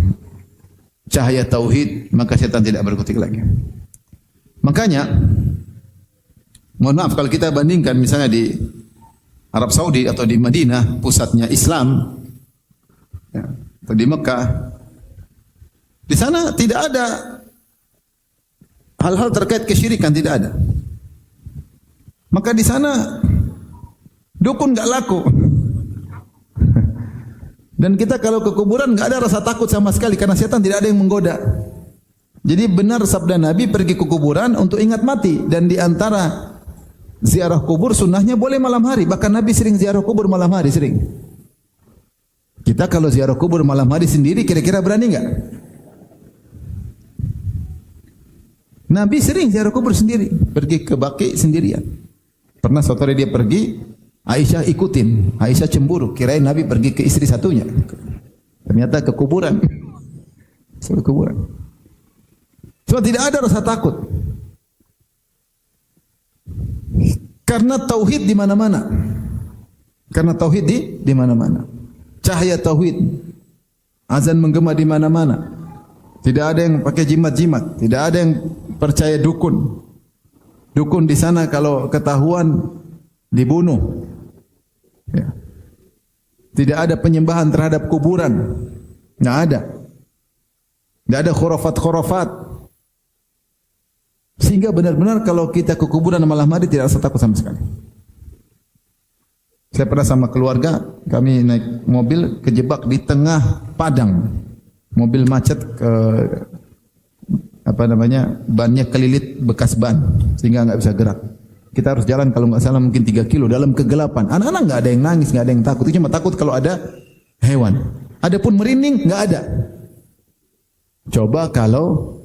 Cahaya tauhid, maka syaitan tidak berkutik lagi. Makanya, mohon maaf kalau kita bandingkan misalnya di Arab Saudi atau di Madinah, pusatnya Islam, ya, atau di Mekah, di sana tidak ada hal-hal terkait kesyirikan, tidak ada. Maka di sana dukun enggak laku. Dan kita kalau ke kuburan enggak ada rasa takut sama sekali karena setan tidak ada yang menggoda. Jadi benar sabda Nabi, pergi ke kuburan untuk ingat mati, dan di antara ziarah kubur sunnahnya boleh malam hari. Bahkan Nabi sering ziarah kubur malam hari, sering. Kita kalau ziarah kubur malam hari sendiri, kira-kira berani enggak? Nabi sering ziarah kubur sendiri, pergi ke Baqi sendirian. Pernah suatu hari dia pergi, Aisyah ikutin. Aisyah cemburu, kirain Nabi pergi ke istri satunya. Ternyata ke kuburan. Ke kuburan. So tidak ada rasa takut. Karena tauhid di mana-mana. Karena tauhid di mana-mana. Cahaya tauhid. Azan menggema di mana-mana. Tidak ada yang pakai jimat-jimat, tidak ada yang percaya dukun. Dukun di sana kalau ketahuan dibunuh. Ya. Tidak ada penyembahan terhadap kuburan. Tidak ada. Tidak ada khurafat-khurafat. Sehingga benar-benar kalau kita ke kuburan malam hari tidak rasa takut sama sekali. Saya pernah sama keluarga, kami naik mobil kejebak di tengah padang. Mobil macet, bannya kelilit bekas ban sehingga enggak bisa gerak. Kita harus jalan kalau enggak salah mungkin 3 kilo dalam kegelapan. Anak-anak enggak ada yang nangis, enggak ada yang takut. Itu cuma takut kalau ada hewan. Adapun merinding enggak ada. Coba kalau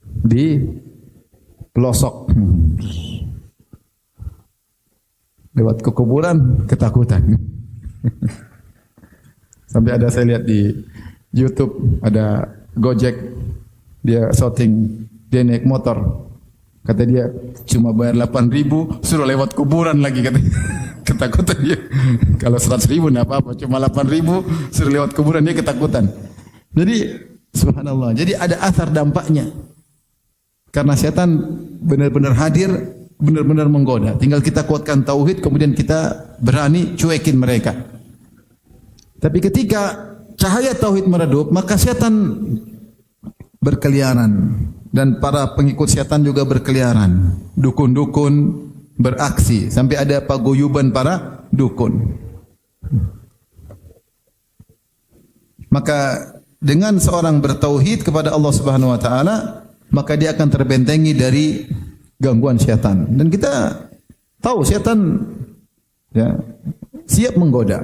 di pelosok. lewat ke kuburan ketakutan. Sampai ada saya lihat di YouTube ada Gojek, dia shooting, dia naik motor. Kata dia cuma bayar 8.000 suruh lewat kuburan lagi kata. Ketakutan dia. Kalau 100.000 enggak apa-apa, cuma 8.000 suruh lewat kuburan dia ketakutan. Jadi subhanallah. Jadi ada asar dampaknya. Karena setan benar-benar hadir, benar-benar menggoda. Tinggal kita kuatkan tauhid, kemudian kita berani cuekin mereka. Tapi ketika cahaya tauhid meredup, maka setan berkeliaran dan para pengikut setan juga berkeliaran. Dukun-dukun beraksi sampai ada paguyuban para dukun. Maka dengan seorang bertauhid kepada Allah Subhanahu wa taala, maka dia akan terbentengi dari gangguan setan. Dan kita tahu setan ya siap menggoda,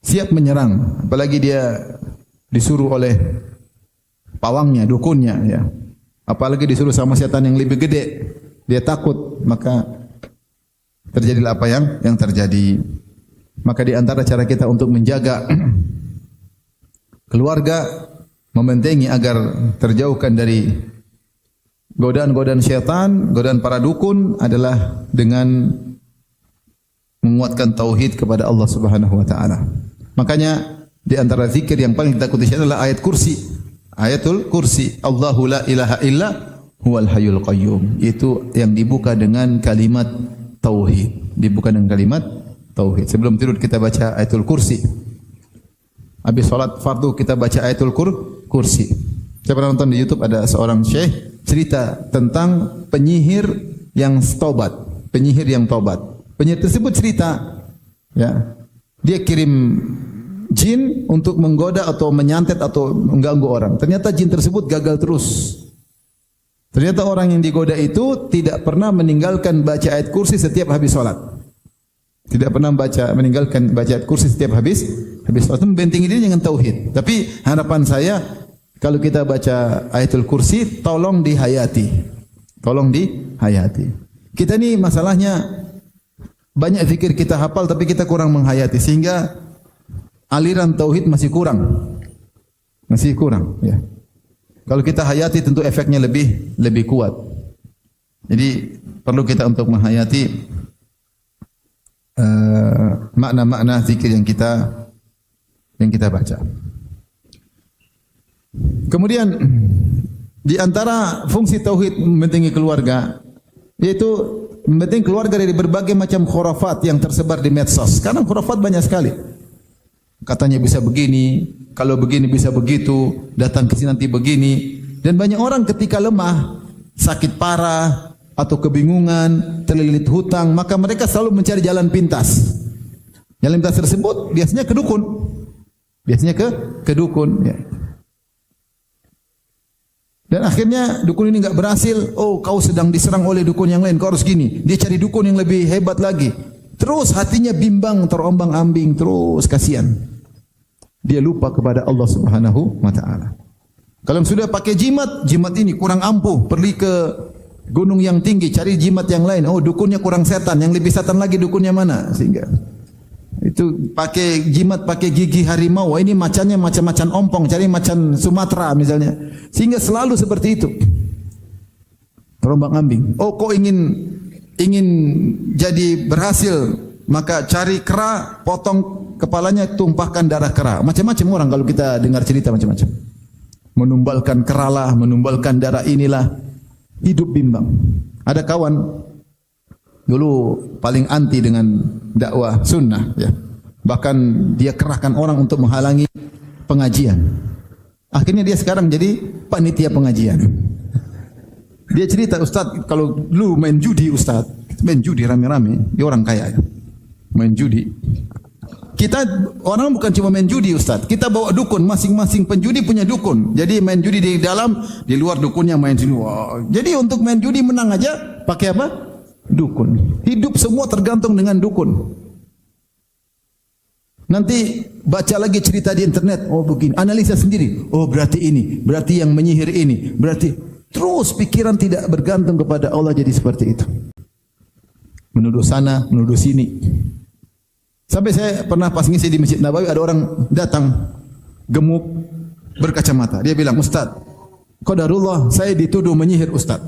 siap menyerang, apalagi dia disuruh oleh pawangnya, dukunnya ya. Apalagi disuruh sama setan yang lebih gede, dia takut, maka terjadilah apa yang terjadi. Maka di antara cara kita untuk menjaga keluarga, membentengi agar terjauhkan dari godaan-godaan syaitan, godaan para dukun adalah dengan menguatkan tauhid kepada Allah Subhanahu wa taala. Makanya di antara zikir yang paling ditakuti adalah ayat kursi. Ayatul kursi, Allahu la ilaha illa huwal hayyul qayyum. Itu yang dibuka dengan kalimat tauhid. Dibuka dengan kalimat tauhid. Sebelum tidur kita baca ayatul kursi. Habis salat fardu kita baca ayatul kursi. Saya pernah nonton di YouTube ada seorang syekh cerita tentang penyihir yang taubat. Penyihir yang taubat. Penyihir tersebut cerita, ya, dia kirim jin untuk menggoda atau menyantet atau mengganggu orang. Ternyata jin tersebut gagal terus. Ternyata orang yang digoda itu tidak pernah meninggalkan baca ayat kursi setiap habis salat. Tidak pernah meninggalkan baca ayat kursi setiap habis salat. Membentengi diri dengan tauhid. Tapi harapan saya kalau kita baca ayatul kursi tolong dihayati. Tolong dihayati. Kita ni masalahnya banyak zikir kita hafal tapi kita kurang menghayati sehingga aliran tauhid masih kurang. Masih kurang, ya. Kalau kita hayati tentu efeknya lebih kuat. Jadi perlu kita untuk menghayati makna-makna zikir yang kita baca. Kemudian di antara fungsi tauhid membentengi keluarga yaitu membentengi keluarga dari berbagai macam khurafat yang tersebar di medsos. Sekarang khurafat banyak sekali. Katanya bisa begini, kalau begini bisa begitu, datang ke sini nanti begini. Dan banyak orang ketika lemah, sakit parah, atau kebingungan, terlilit hutang, maka mereka selalu mencari jalan pintas. Jalan pintas tersebut biasanya ke dukun. Biasanya ke dukun. Ya. Dan akhirnya dukun ini enggak berhasil. Oh, kau sedang diserang oleh dukun yang lain, kau harus gini. Dia cari dukun yang lebih hebat lagi. Terus hatinya bimbang, terombang-ambing, terus kasihan. Dia lupa kepada Allah Subhanahu wa taala. Kalau sudah pakai jimat ini kurang ampuh, pergi ke gunung yang tinggi, cari jimat yang lain. Oh, dukunnya kurang setan, yang lebih setan lagi dukunnya mana? Sehingga itu pakai jimat, pakai gigi harimau. Wah, ini macannya macam-macam ompong, cari macan Sumatera misalnya. Sehingga selalu seperti itu. Terombang-ambing. Oh, kau ingin jadi berhasil, maka cari kera, potong kepalanya, tumpahkan darah kera. Macam-macam orang kalau kita dengar cerita macam-macam. Menumbalkan keralah, menumbalkan darah inilah. Hidup bimbang. Ada kawan dulu paling anti dengan dakwah sunnah, ya. Bahkan dia kerahkan orang untuk menghalangi pengajian. Akhirnya dia sekarang jadi panitia pengajian. Dia cerita, Ustaz, kalau lu main judi, Ustaz, main judi rame-rame, dia orang kaya, ya. Main judi. Kita orang bukan cuma main judi, Ustaz. Kita bawa dukun, masing-masing penjudi punya dukun. Jadi main judi di dalam, di luar dukunnya main sini. Wow. Jadi untuk main judi menang aja pakai apa? Dukun. Hidup semua tergantung dengan dukun. Nanti baca lagi cerita di internet, oh begini, analisa sendiri. Oh berarti ini, berarti yang menyihir ini, berarti terus pikiran tidak bergantung kepada Allah jadi seperti itu. menuduh sana, menuduh sini. Sampai saya pernah pas ngisi di Masjid Nabawi, ada orang datang gemuk berkacamata. Dia bilang, "Ustaz, qadarullah, saya dituduh menyihir Ustaz."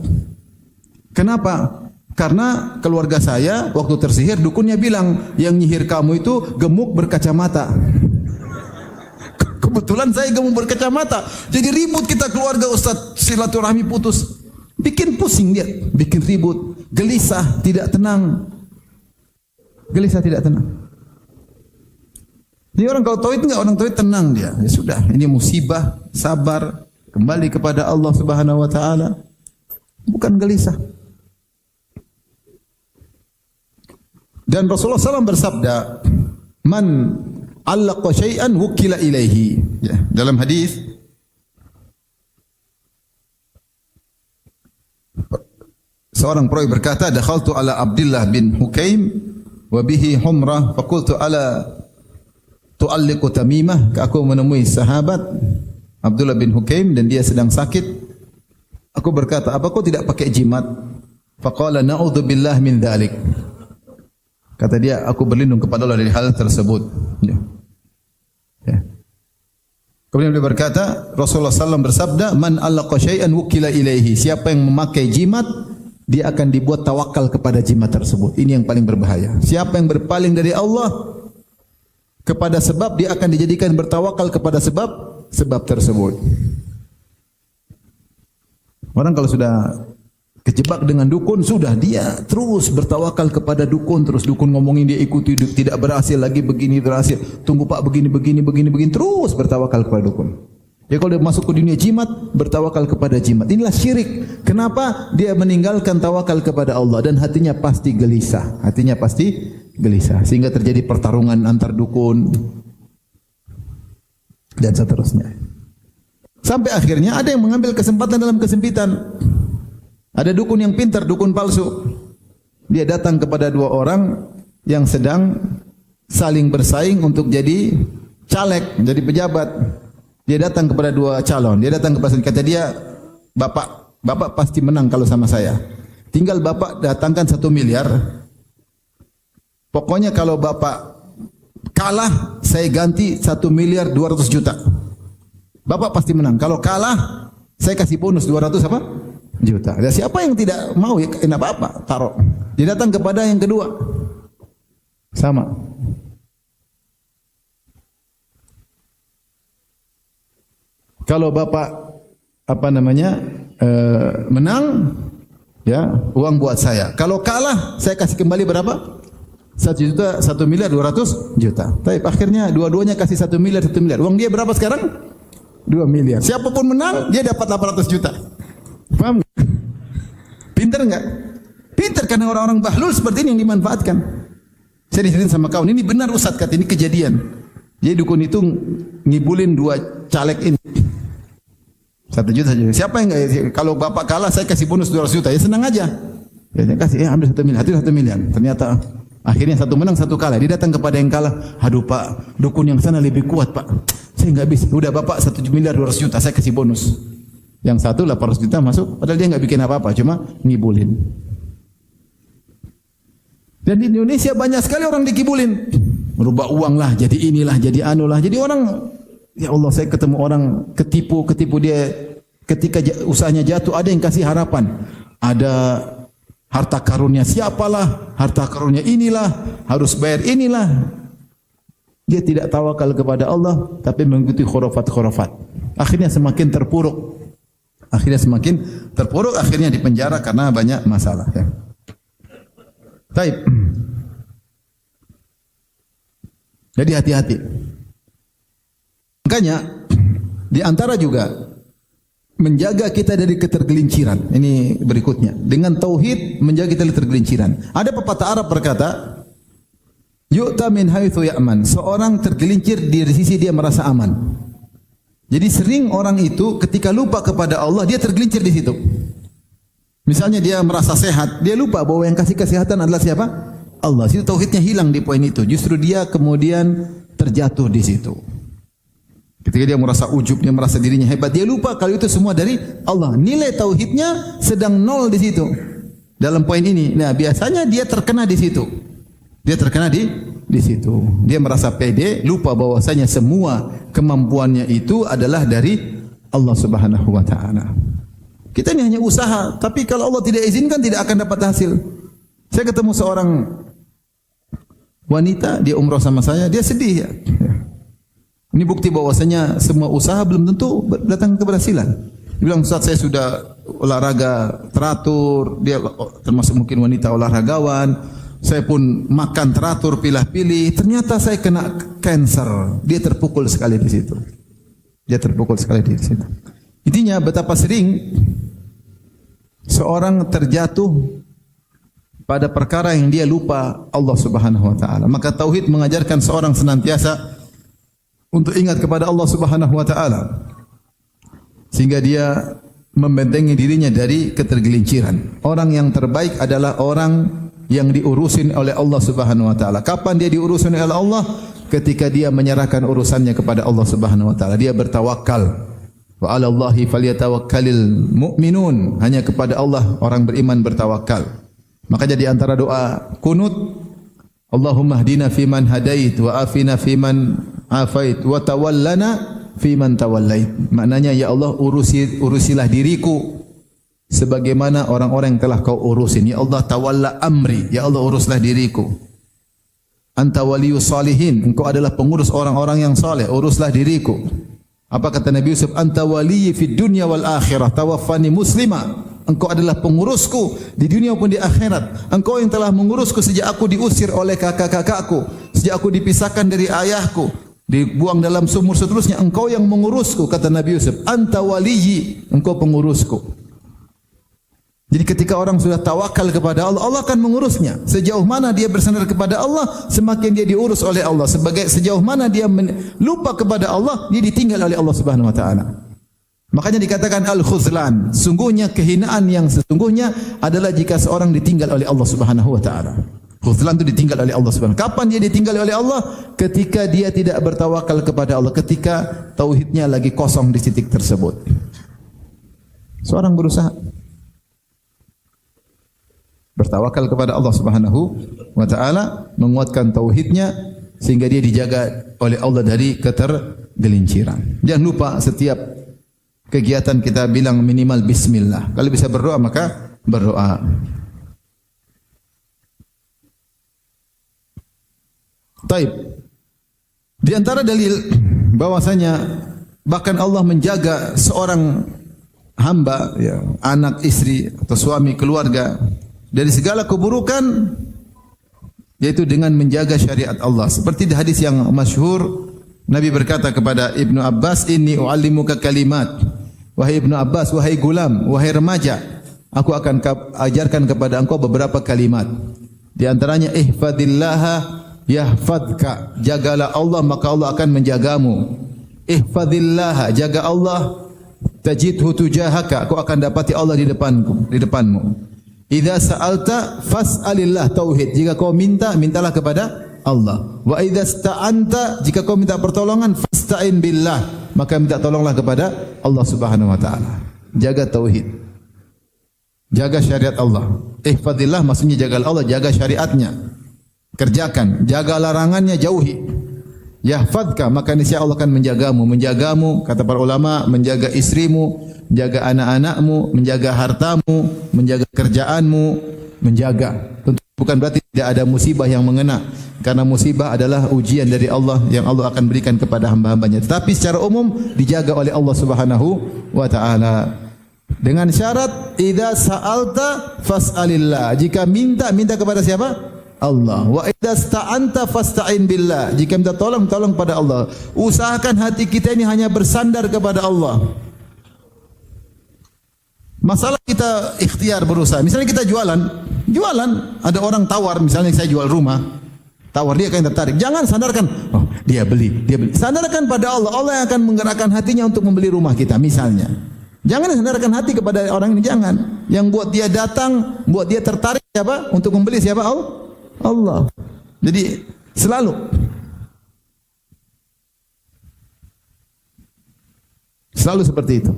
Kenapa? Karena keluarga saya waktu tersihir, dukunnya bilang, yang nyihir kamu itu gemuk berkacamata. Kebetulan saya gemuk berkacamata. Jadi ribut kita keluarga Ustaz, silaturahmi putus. Bikin pusing dia, bikin ribut, gelisah, tidak tenang. Gelisah, tidak tenang. Dia orang kalau tauhid enggak, orang tauhid tenang dia. Ya sudah, ini musibah, sabar, kembali kepada Allah Subhanahu wa taala. Bukan gelisah. Dan Rasulullah SAW bersabda, "Man 'allaqa syai'an wukila ilaihi." Ya, dalam hadis seorang perawi berkata, "Dakhaltu ala Abdullah bin Hukaim wa bihi humrah, faqultu ala tu'alliqu tamimah." Aku menemui sahabat Abdullah bin Hukaim dan dia sedang sakit. Aku berkata, "Apa kau tidak pakai jimat?" Faqala, "Na'udzubillah min dzalik." Kata dia, "Aku berlindung kepada Allah dari hal tersebut." Ya. Ya. Kemudian beliau berkata, Rasulullah SAW bersabda, "Man 'allaqa syai'an wukila ilaihi." Siapa yang memakai jimat, dia akan dibuat tawakal kepada jimat tersebut. Ini yang paling berbahaya. Siapa yang berpaling dari Allah kepada sebab, dia akan dijadikan bertawakal kepada sebab tersebut. Orang kalau sudah kejebak dengan dukun, sudah dia terus bertawakal kepada dukun, terus dukun ngomongin dia ikuti, tidak berhasil lagi, begini berhasil, tunggu Pak begini, terus bertawakal kepada dukun. Dia kalau dia masuk ke dunia jimat, bertawakal kepada jimat. Inilah syirik. Kenapa? Dia meninggalkan tawakal kepada Allah dan hatinya pasti gelisah. Hatinya pasti gelisah sehingga terjadi pertarungan antar dukun dan seterusnya. Sampai akhirnya ada yang mengambil kesempatan dalam kesempitan. Ada dukun yang pintar, dukun palsu. Dia datang kepada dua orang yang sedang saling bersaing untuk jadi caleg, jadi pejabat. Dia datang kepada dua calon. Dia datang kepada, kata dia, Bapak pasti menang kalau sama saya. Tinggal Bapak datangkan 1 miliar. Pokoknya kalau Bapak kalah, saya ganti 1.200.000.000. Bapak pasti menang. Kalau kalah, saya kasih bonus 200 apa? Juta. Dan siapa yang tidak mau, ya kenapa apa? Taruh. Dia datang kepada yang kedua. Sama. Kalau Bapak menang, ya uang buat saya. Kalau kalah, saya kasih kembali berapa? 1.200.000.000. Tapi akhirnya dua-duanya kasih 1 miliar. Uang dia berapa sekarang? 2 miliar. Siapapun menang, dia dapat 800 juta. Paham? Pintar enggak? Pintar, karena orang-orang bahlul seperti ini yang dimanfaatkan. Saya diceritain sama kawan, ini benar Ustaz, kata ini kejadian. Jadi dukun itu ngibulin 2 caleg ini. 1 juta saja. Siapa yang kalau Bapak kalah saya kasih bonus 200 juta. Ya senang aja. Ya kasih, ambil 1 miliar, hati 1 miliar. Ternyata akhirnya satu menang, satu kalah. Dia datang kepada yang kalah. Aduh Pak, dukun yang sana lebih kuat Pak. Saya enggak bisa. Udah Bapak 1.200.000.000 saya kasih bonus. Yang satu 800 juta masuk, padahal dia enggak bikin apa-apa, cuma ngibulin. Dan di Indonesia banyak sekali orang dikibulin. Merubah uang lah, jadi inilah, jadi anulah. Jadi orang, ya Allah, saya ketemu orang ketipu dia ketika usahanya jatuh, ada yang kasih harapan. Ada harta karunnya siapalah, harta karunnya inilah, harus bayar inilah. Dia tidak tawakal kepada Allah, tapi mengikuti khurafat-khurafat. Akhirnya semakin terpuruk. Akhirnya dipenjara karena banyak masalah. Ya. Baik. Jadi hati-hati. Makanya di antara juga menjaga kita dari ketergelinciran. Ini berikutnya. Dengan tauhid menjaga kita dari ketergelinciran. Ada pepatah Arab berkata, yu'ta min haitsu ya'man. Seorang tergelincir di sisi dia merasa aman. Jadi sering orang itu ketika lupa kepada Allah, dia tergelincir di situ. Misalnya dia merasa sehat, dia lupa bahwa yang kasih kesehatan adalah siapa? Allah. Situ tauhidnya hilang di poin itu. Justru dia kemudian terjatuh di situ. Ketika dia merasa ujub, dia merasa dirinya hebat, dia lupa kalau itu semua dari Allah. Nilai tauhidnya sedang nol di situ. dalam poin ini. Nah, biasanya dia terkena di situ. Dia terkena di situ. Dia merasa pede, lupa bahwasanya semua kemampuannya itu adalah dari Allah Subhanahu wa taala. Kita ini hanya usaha, tapi kalau Allah tidak izinkan tidak akan dapat hasil. Saya ketemu seorang wanita, dia umrah sama saya, dia sedih ya. Ini bukti bahwasanya semua usaha belum tentu datang keberhasilan. Dia bilang, "Ustaz, saya sudah olahraga teratur." Dia termasuk mungkin wanita olahragawan. Saya pun makan teratur, pilih-pilih. Ternyata saya kena kanker. Dia terpukul sekali di situ. Intinya betapa sering seorang terjatuh pada perkara yang dia lupa Allah Subhanahu wa taala. Maka tauhid mengajarkan seorang senantiasa untuk ingat kepada Allah Subhanahu wa taala, sehingga dia membentengi dirinya dari ketergelinciran. Orang yang terbaik adalah orang yang diurusin oleh Allah Subhanahu wa taala. Kapan dia diurusin oleh Allah? Ketika dia menyerahkan urusannya kepada Allah Subhanahu wa taala. Dia bertawakal. Wa 'ala Allahi falyatawakkalul mu'minun. Hanya kepada Allah orang beriman bertawakal. Makanya di antara doa kunut, Allahumma hdina fiman hadait wa afina fiman afait wa tawallana fiman tawallait. Maknanya, ya Allah, urusilah diriku sebagaimana orang-orang yang telah kau urusin. Ya Allah, tawalla amri. Ya Allah, uruslah diriku. Anta waliyus salihin. Engkau adalah pengurus orang-orang yang saleh. Uruslah diriku. Apa kata Nabi Yusuf? Anta waliyyi fid dunya wal akhirah. Tawaffani muslima. Engkau adalah pengurusku di dunia maupun di akhirat. Engkau yang telah mengurusku sejak aku diusir oleh kakak-kakakku. Sejak aku dipisahkan dari ayahku. Dibuang dalam sumur seterusnya. Engkau yang mengurusku. Kata Nabi Yusuf. Anta waliyyi. Engkau pengurusku. Jadi ketika orang sudah tawakal kepada Allah, Allah akan mengurusnya. Sejauh mana dia bersandar kepada Allah, semakin dia diurus oleh Allah. Sejauh mana dia lupa kepada Allah, dia ditinggal oleh Allah Subhanahu wa taala. Makanya dikatakan al-khuzlan. Sungguhnya kehinaan yang sesungguhnya adalah jika seorang ditinggal oleh Allah Subhanahu wa taala. Khuzlan itu ditinggal oleh Allah Subhanahu. Kapan dia ditinggal oleh Allah? Ketika dia tidak bertawakal kepada Allah, ketika tauhidnya lagi kosong di titik tersebut. Seorang berusaha bertawakal kepada Allah Subhanahu wa taala, menguatkan tauhidnya sehingga dia dijaga oleh Allah dari ketergelinciran. Jangan lupa setiap kegiatan kita bilang minimal bismillah. Kalau bisa berdoa maka berdoa. Taib. Di antara dalil bahwasanya bahkan Allah menjaga seorang hamba, ya, anak, istri atau suami, keluarga dari segala keburukan, yaitu dengan menjaga syariat Allah. Seperti di hadis yang masyhur, Nabi berkata kepada Ibnu Abbas, "Inni u'allimuka kalimat." Wahai Ibnu Abbas, wahai gulam, wahai remaja, aku akan ajarkan kepada engkau beberapa kalimat. Di antaranya, ihfadillaha yahfadka. Jagalah Allah maka Allah akan menjagamu. Ihfadillaha, jaga Allah, tajidhu tujahaka, kau akan dapati Allah di depanmu. Idza sa'alta fas'alillah, tauhid. Jika kau minta, mintalah kepada Allah. Wa idza sta'anta, jika kau minta pertolongan, fasta'in billah, maka minta tolonglah kepada Allah Subhanahu wa taala. Jaga tauhid. Jaga syariat Allah. Ihfadillah maksudnya jaga Allah, jaga syariatnya. Kerjakan, jaga larangannya, jauhi. Yahfadka, maka niscaya Allah akan menjagamu, kata para ulama, menjaga istrimu, menjaga anak-anakmu, menjaga hartamu, menjaga kerjaanmu, menjaga. Tentu bukan berarti tidak ada musibah yang mengena, karena musibah adalah ujian dari Allah yang Allah akan berikan kepada hamba-hambanya. Tetapi secara umum dijaga oleh Allah Subhanahu wa taala. Dengan syarat idza sa'alta fas'alillah. Jika minta kepada siapa? Allah. Wa idza sta'anta fasta'in billah. Jika minta tolong pada Allah. Usahakan hati kita ini hanya bersandar kepada Allah. Masalah kita ikhtiar berusaha. Misalnya kita jualan, ada orang tawar, misalnya saya jual rumah, tawar, dia akan tertarik. Jangan sandarkan, oh dia beli. Sandarkan pada Allah. Allah yang akan menggerakkan hatinya untuk membeli rumah kita misalnya. Jangan sandarkan hati kepada orang ini, jangan. Yang buat dia datang, buat dia tertarik siapa? Untuk membeli siapa? Allah. Jadi selalu seperti itu.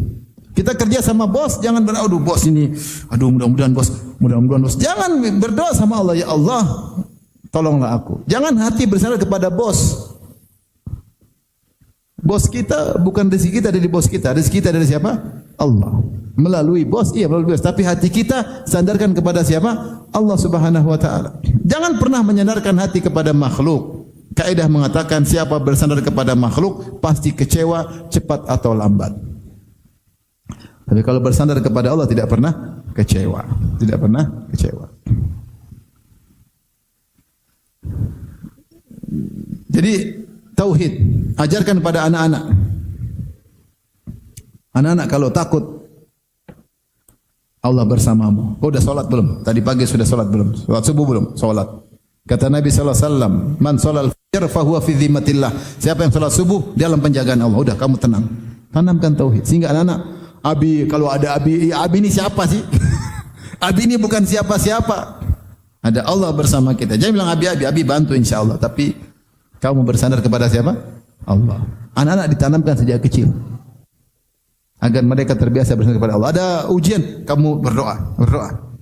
Kita kerja sama bos, jangan berdoa, aduh bos ini, aduh mudah-mudahan bos. Jangan berdoa sama Allah, ya Allah, tolonglah aku. Jangan hati bersandar kepada bos. Bos kita bukan rezeki kita dari bos kita. Rezeki kita dari siapa? Allah. Melalui bos, iya melalui bos. Tapi hati kita sandarkan kepada siapa? Allah Subhanahu wa taala. Jangan pernah menyandarkan hati kepada makhluk. Kaidah mengatakan siapa bersandar kepada makhluk pasti kecewa cepat atau lambat. Tapi kalau bersandar kepada Allah tidak pernah kecewa. Tidak pernah kecewa. Jadi tauhid ajarkan pada anak-anak. Anak-anak kalau takut Allah bersamamu. Oh, udah salat belum? Tadi pagi sudah salat belum? Salat subuh belum? Salat. Kata Nabi sallallahu alaihi wasallam, "Man shalal fajr fa huwa fi dhimmatillah." Siapa yang salat subuh dalam penjagaan Allah. Udah kamu tenang. Tanamkan tauhid sehingga anak-anak Abi, kalau ada Abi, ya Abi ini siapa sih? Abi ini bukan siapa-siapa. Ada Allah bersama kita. Jangan bilang Abi bantu insya Allah. Tapi kamu bersandar kepada siapa? Allah. Anak-anak ditanamkan sejak kecil. Agar mereka terbiasa bersandar kepada Allah. Ada ujian, kamu berdoa.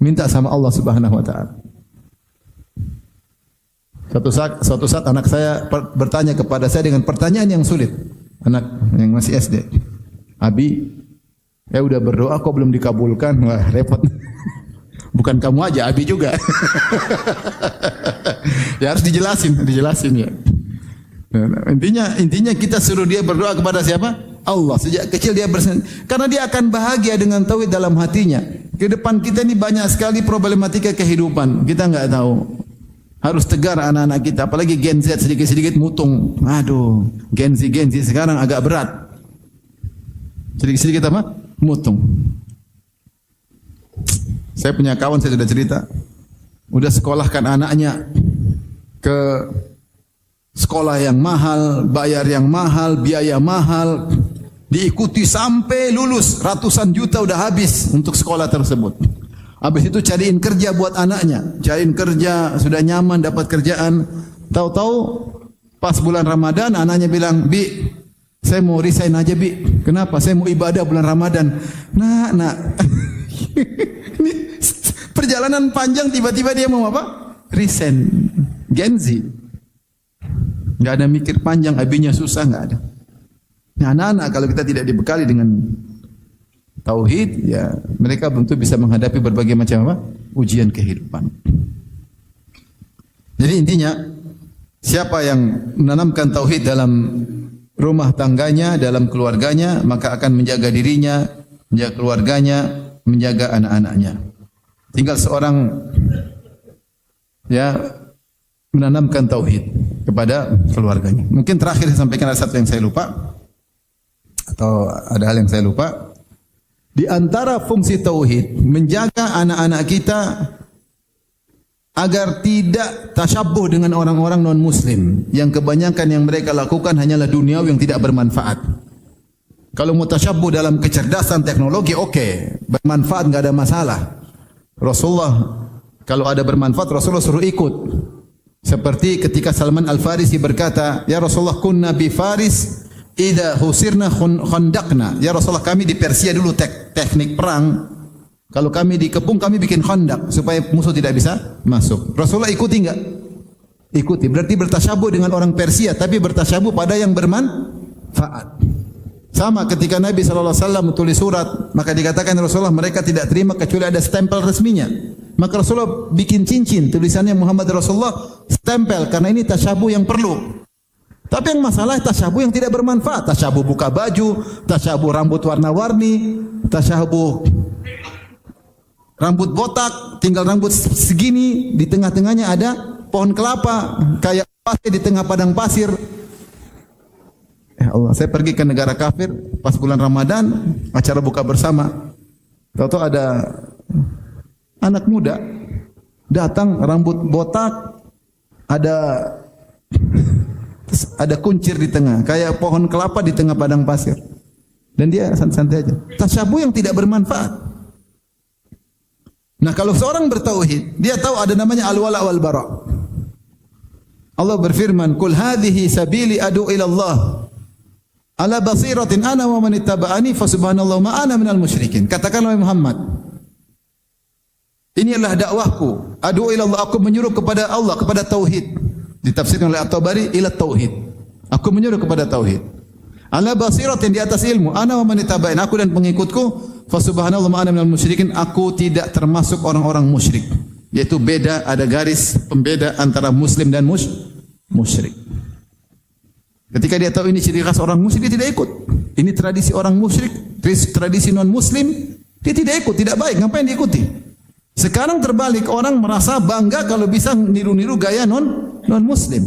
Minta sama Allah Subhanahu wa taala. Suatu saat anak saya bertanya kepada saya dengan pertanyaan yang sulit. Anak yang masih SD. Abi, udah berdoa kok belum dikabulkan. Wah, repot. Bukan kamu aja, Abi juga. Ya harus dijelasin ya. Intinya kita suruh dia berdoa kepada siapa? Allah. Sejak kecil dia karena dia akan bahagia dengan tauhid dalam hatinya. Ke depan kita ini banyak sekali problematika kehidupan. Kita enggak tahu. Harus tegar anak-anak kita, apalagi Gen Z sedikit-sedikit mutung. Aduh, Gen Z sekarang agak berat. Sedikit-sedikit apa? Mutung. Saya punya kawan, saya sudah cerita, udah sekolahkan anaknya ke sekolah yang mahal, bayar yang mahal, biaya mahal, diikuti sampai lulus, ratusan juta udah habis untuk sekolah tersebut. Habis itu cariin kerja buat anaknya, cariin kerja, sudah nyaman dapat kerjaan, tahu-tahu pas bulan Ramadan anaknya bilang, "Bi, saya mau resign aja, Bi." "Kenapa?" "Saya mau ibadah bulan Ramadan." Nah. Ini perjalanan panjang tiba-tiba dia mau apa? Resign. Gen Z. Enggak ada mikir panjang, abinya susah, enggak ada. Nah, anak-anak kalau kita tidak dibekali dengan tauhid, ya mereka tentu bisa menghadapi berbagai macam apa? Ujian kehidupan. Jadi intinya, siapa yang menanamkan tauhid dalam rumah tangganya, dalam keluarganya, maka akan menjaga dirinya, menjaga keluarganya, menjaga anak-anaknya. Tinggal seorang ya menanamkan tauhid kepada keluarganya. Mungkin terakhir saya sampaikan ada satu yang saya lupa atau ada hal yang saya lupa. Di antara fungsi tauhid menjaga anak-anak kita agar tidak tasyabbuh dengan orang-orang non-muslim yang kebanyakan yang mereka lakukan hanyalah duniawi yang tidak bermanfaat. Kalau mau tasyabbuh dalam kecerdasan teknologi oke, bermanfaat enggak ada masalah. Rasulullah kalau ada bermanfaat Rasulullah suruh ikut. Seperti ketika Salman Al-Farisi berkata, "Ya Rasulullah kunna bi Faris idza husirna khandaqna." Ya Rasulullah kami di Persia dulu teknik perang. Kalau kami dikepung kami bikin khandak supaya musuh tidak bisa masuk. Rasulullah ikuti enggak? Ikuti. Berarti bertasyabuh dengan orang Persia tapi bertasyabuh pada yang bermanfaat. Sama ketika Nabi SAW tulis surat, maka dikatakan Rasulullah mereka tidak terima kecuali ada stempel resminya. Maka Rasulullah bikin cincin tulisannya Muhammad Rasulullah stempel karena ini tasyabuh yang perlu. Tapi yang masalah tasyabuh yang tidak bermanfaat. Tasyabuh buka baju, tasyabuh rambut warna-warni, tasyabuh rambut botak, tinggal rambut segini, di tengah-tengahnya ada pohon kelapa, kayak pasir di tengah padang pasir. Ya Allah, saya pergi ke negara kafir pas bulan Ramadan, acara buka bersama. Tahu-tahu ada anak muda datang rambut botak, ada kuncir di tengah, kayak pohon kelapa di tengah padang pasir. Dan dia santai-santai aja. Tasyabuh yang tidak bermanfaat. Nah, kalau seorang bertauhid, dia tahu ada namanya al-wala wal bara. Allah berfirman, "Qul hadhihi sabili ad'u ila Allah Ala basiratin ana wa man ittaba'ani fa subhanallah ma ana minal musyrikin. Katakanlah Muhammad, ini adalah dakwahku. Adu ila Allah, aku menyuruh kepada Allah, kepada tauhid. Ditafsirkan oleh At-Tabari ila tauhid. Aku menyuruh kepada tauhid. Ala basiratin, di atas ilmu. Ana wa man ittaba'ani, aku dan pengikutku. Fa subhanallah ma ana minal musyrikin, aku tidak termasuk orang-orang musyrik. Yaitu beda, ada garis pembeda antara muslim dan musyrik. Ketika dia tahu ini ciri khas orang musyrik, dia tidak ikut. Ini tradisi orang musyrik, tradisi non muslim, dia tidak ikut, tidak baik. Ngapain diikuti? Sekarang terbalik, orang merasa bangga kalau bisa niru-niru gaya non muslim.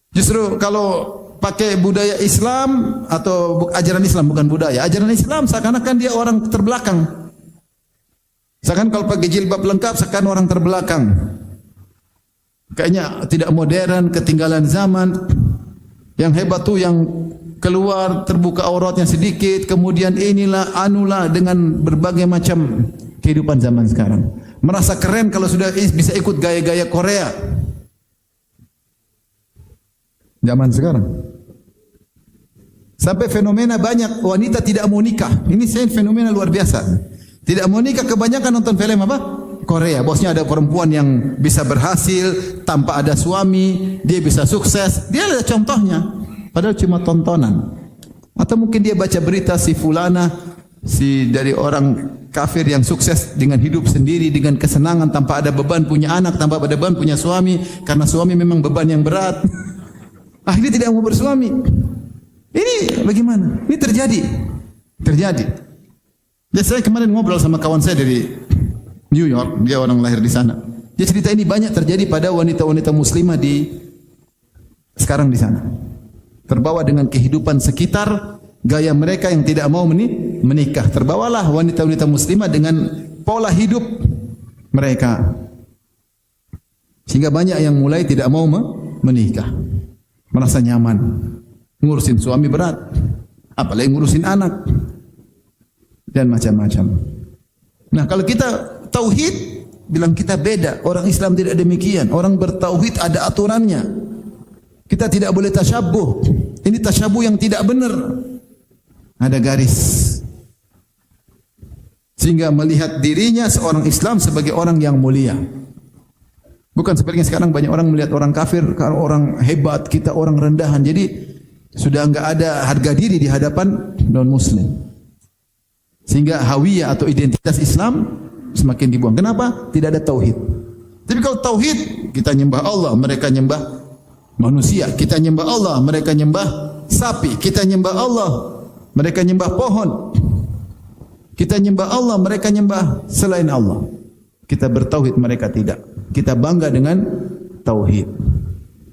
Justru kalau pakai budaya Islam atau ajaran Islam, bukan budaya, ajaran Islam seakan-akan dia orang terbelakang. Seakan kalau pakai jilbab lengkap, seakan orang terbelakang. Kayaknya tidak modern, ketinggalan zaman. Yang hebat tuh yang keluar terbuka auratnya sedikit, kemudian inilah anulah dengan berbagai macam kehidupan zaman sekarang. Merasa keren kalau sudah bisa ikut gaya-gaya Korea. Zaman sekarang. Sampai fenomena banyak wanita tidak mau nikah. Ini fenomena luar biasa. Tidak mau nikah, kebanyakan nonton film apa? Korea. Bosnya ada perempuan yang bisa berhasil tanpa ada suami, dia bisa sukses. Dia ada contohnya. Padahal cuma tontonan. Atau mungkin dia baca berita si fulana, si dari orang kafir yang sukses dengan hidup sendiri, dengan kesenangan tanpa ada beban punya anak, tanpa ada beban punya suami, karena suami memang beban yang berat. Akhirnya tidak mau bersuami. Ini bagaimana? Ini terjadi. Ya, saya kemarin ngobrol sama kawan saya dari New York, dia orang lahir di sana. Dia cerita ini banyak terjadi pada wanita-wanita muslimah di sekarang di sana. Terbawa dengan kehidupan sekitar, gaya mereka yang tidak mau menikah. Terbawalah wanita-wanita muslimah dengan pola hidup mereka. Sehingga banyak yang mulai tidak mau menikah. Merasa nyaman. Ngurusin suami berat. Apalagi ngurusin anak. Dan macam-macam. Nah, kalau kita tauhid, bilang kita beda. Orang Islam tidak demikian. Orang bertauhid ada aturannya. Kita tidak boleh tasyabuh. Ini tasyabuh yang tidak benar. Ada garis. Sehingga melihat dirinya seorang Islam sebagai orang yang mulia. Bukan seperti sekarang banyak orang melihat orang kafir, orang hebat, kita orang rendahan. Jadi sudah enggak ada harga diri di hadapan non-muslim. Sehingga hawiyah atau identitas Islam semakin dibuang. Kenapa? Tidak ada tauhid. Tapi kalau tauhid, kita nyembah Allah, mereka nyembah manusia. Kita nyembah Allah, mereka nyembah sapi. Kita nyembah Allah, mereka nyembah pohon. Kita nyembah Allah, mereka nyembah selain Allah. Kita bertauhid, mereka tidak. Kita bangga dengan tauhid.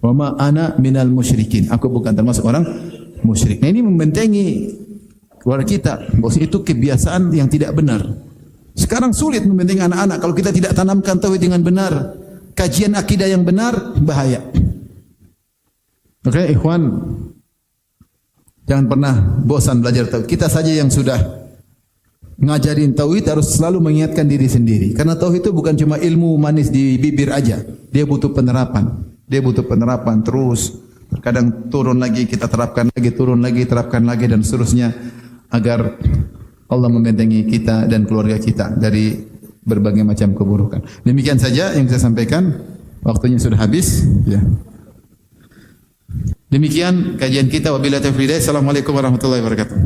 Wa ma ana minal musyrikin. Aku bukan termasuk orang musyrik. Nah, ini membentengi keluarga kita. Bahwa itu kebiasaan yang tidak benar. Sekarang sulit membentengi anak-anak kalau kita tidak tanamkan tauhid dengan benar. Kajian akidah yang benar bahaya. Makanya ikhwan, jangan pernah bosan belajar tauhid. Kita saja yang sudah ngajarin tauhid harus selalu mengingatkan diri sendiri. Karena tauhid itu bukan cuma ilmu manis di bibir aja. Dia butuh penerapan. Dia butuh penerapan terus. Terkadang turun lagi, kita terapkan lagi, turun lagi, terapkan lagi dan seterusnya agar Allah membentengi kita dan keluarga kita dari berbagai macam keburukan. Demikian saja yang saya sampaikan. Waktunya sudah habis. Ya. Demikian kajian kita. Wabillahi taufiq. Assalamualaikum warahmatullahi wabarakatuh.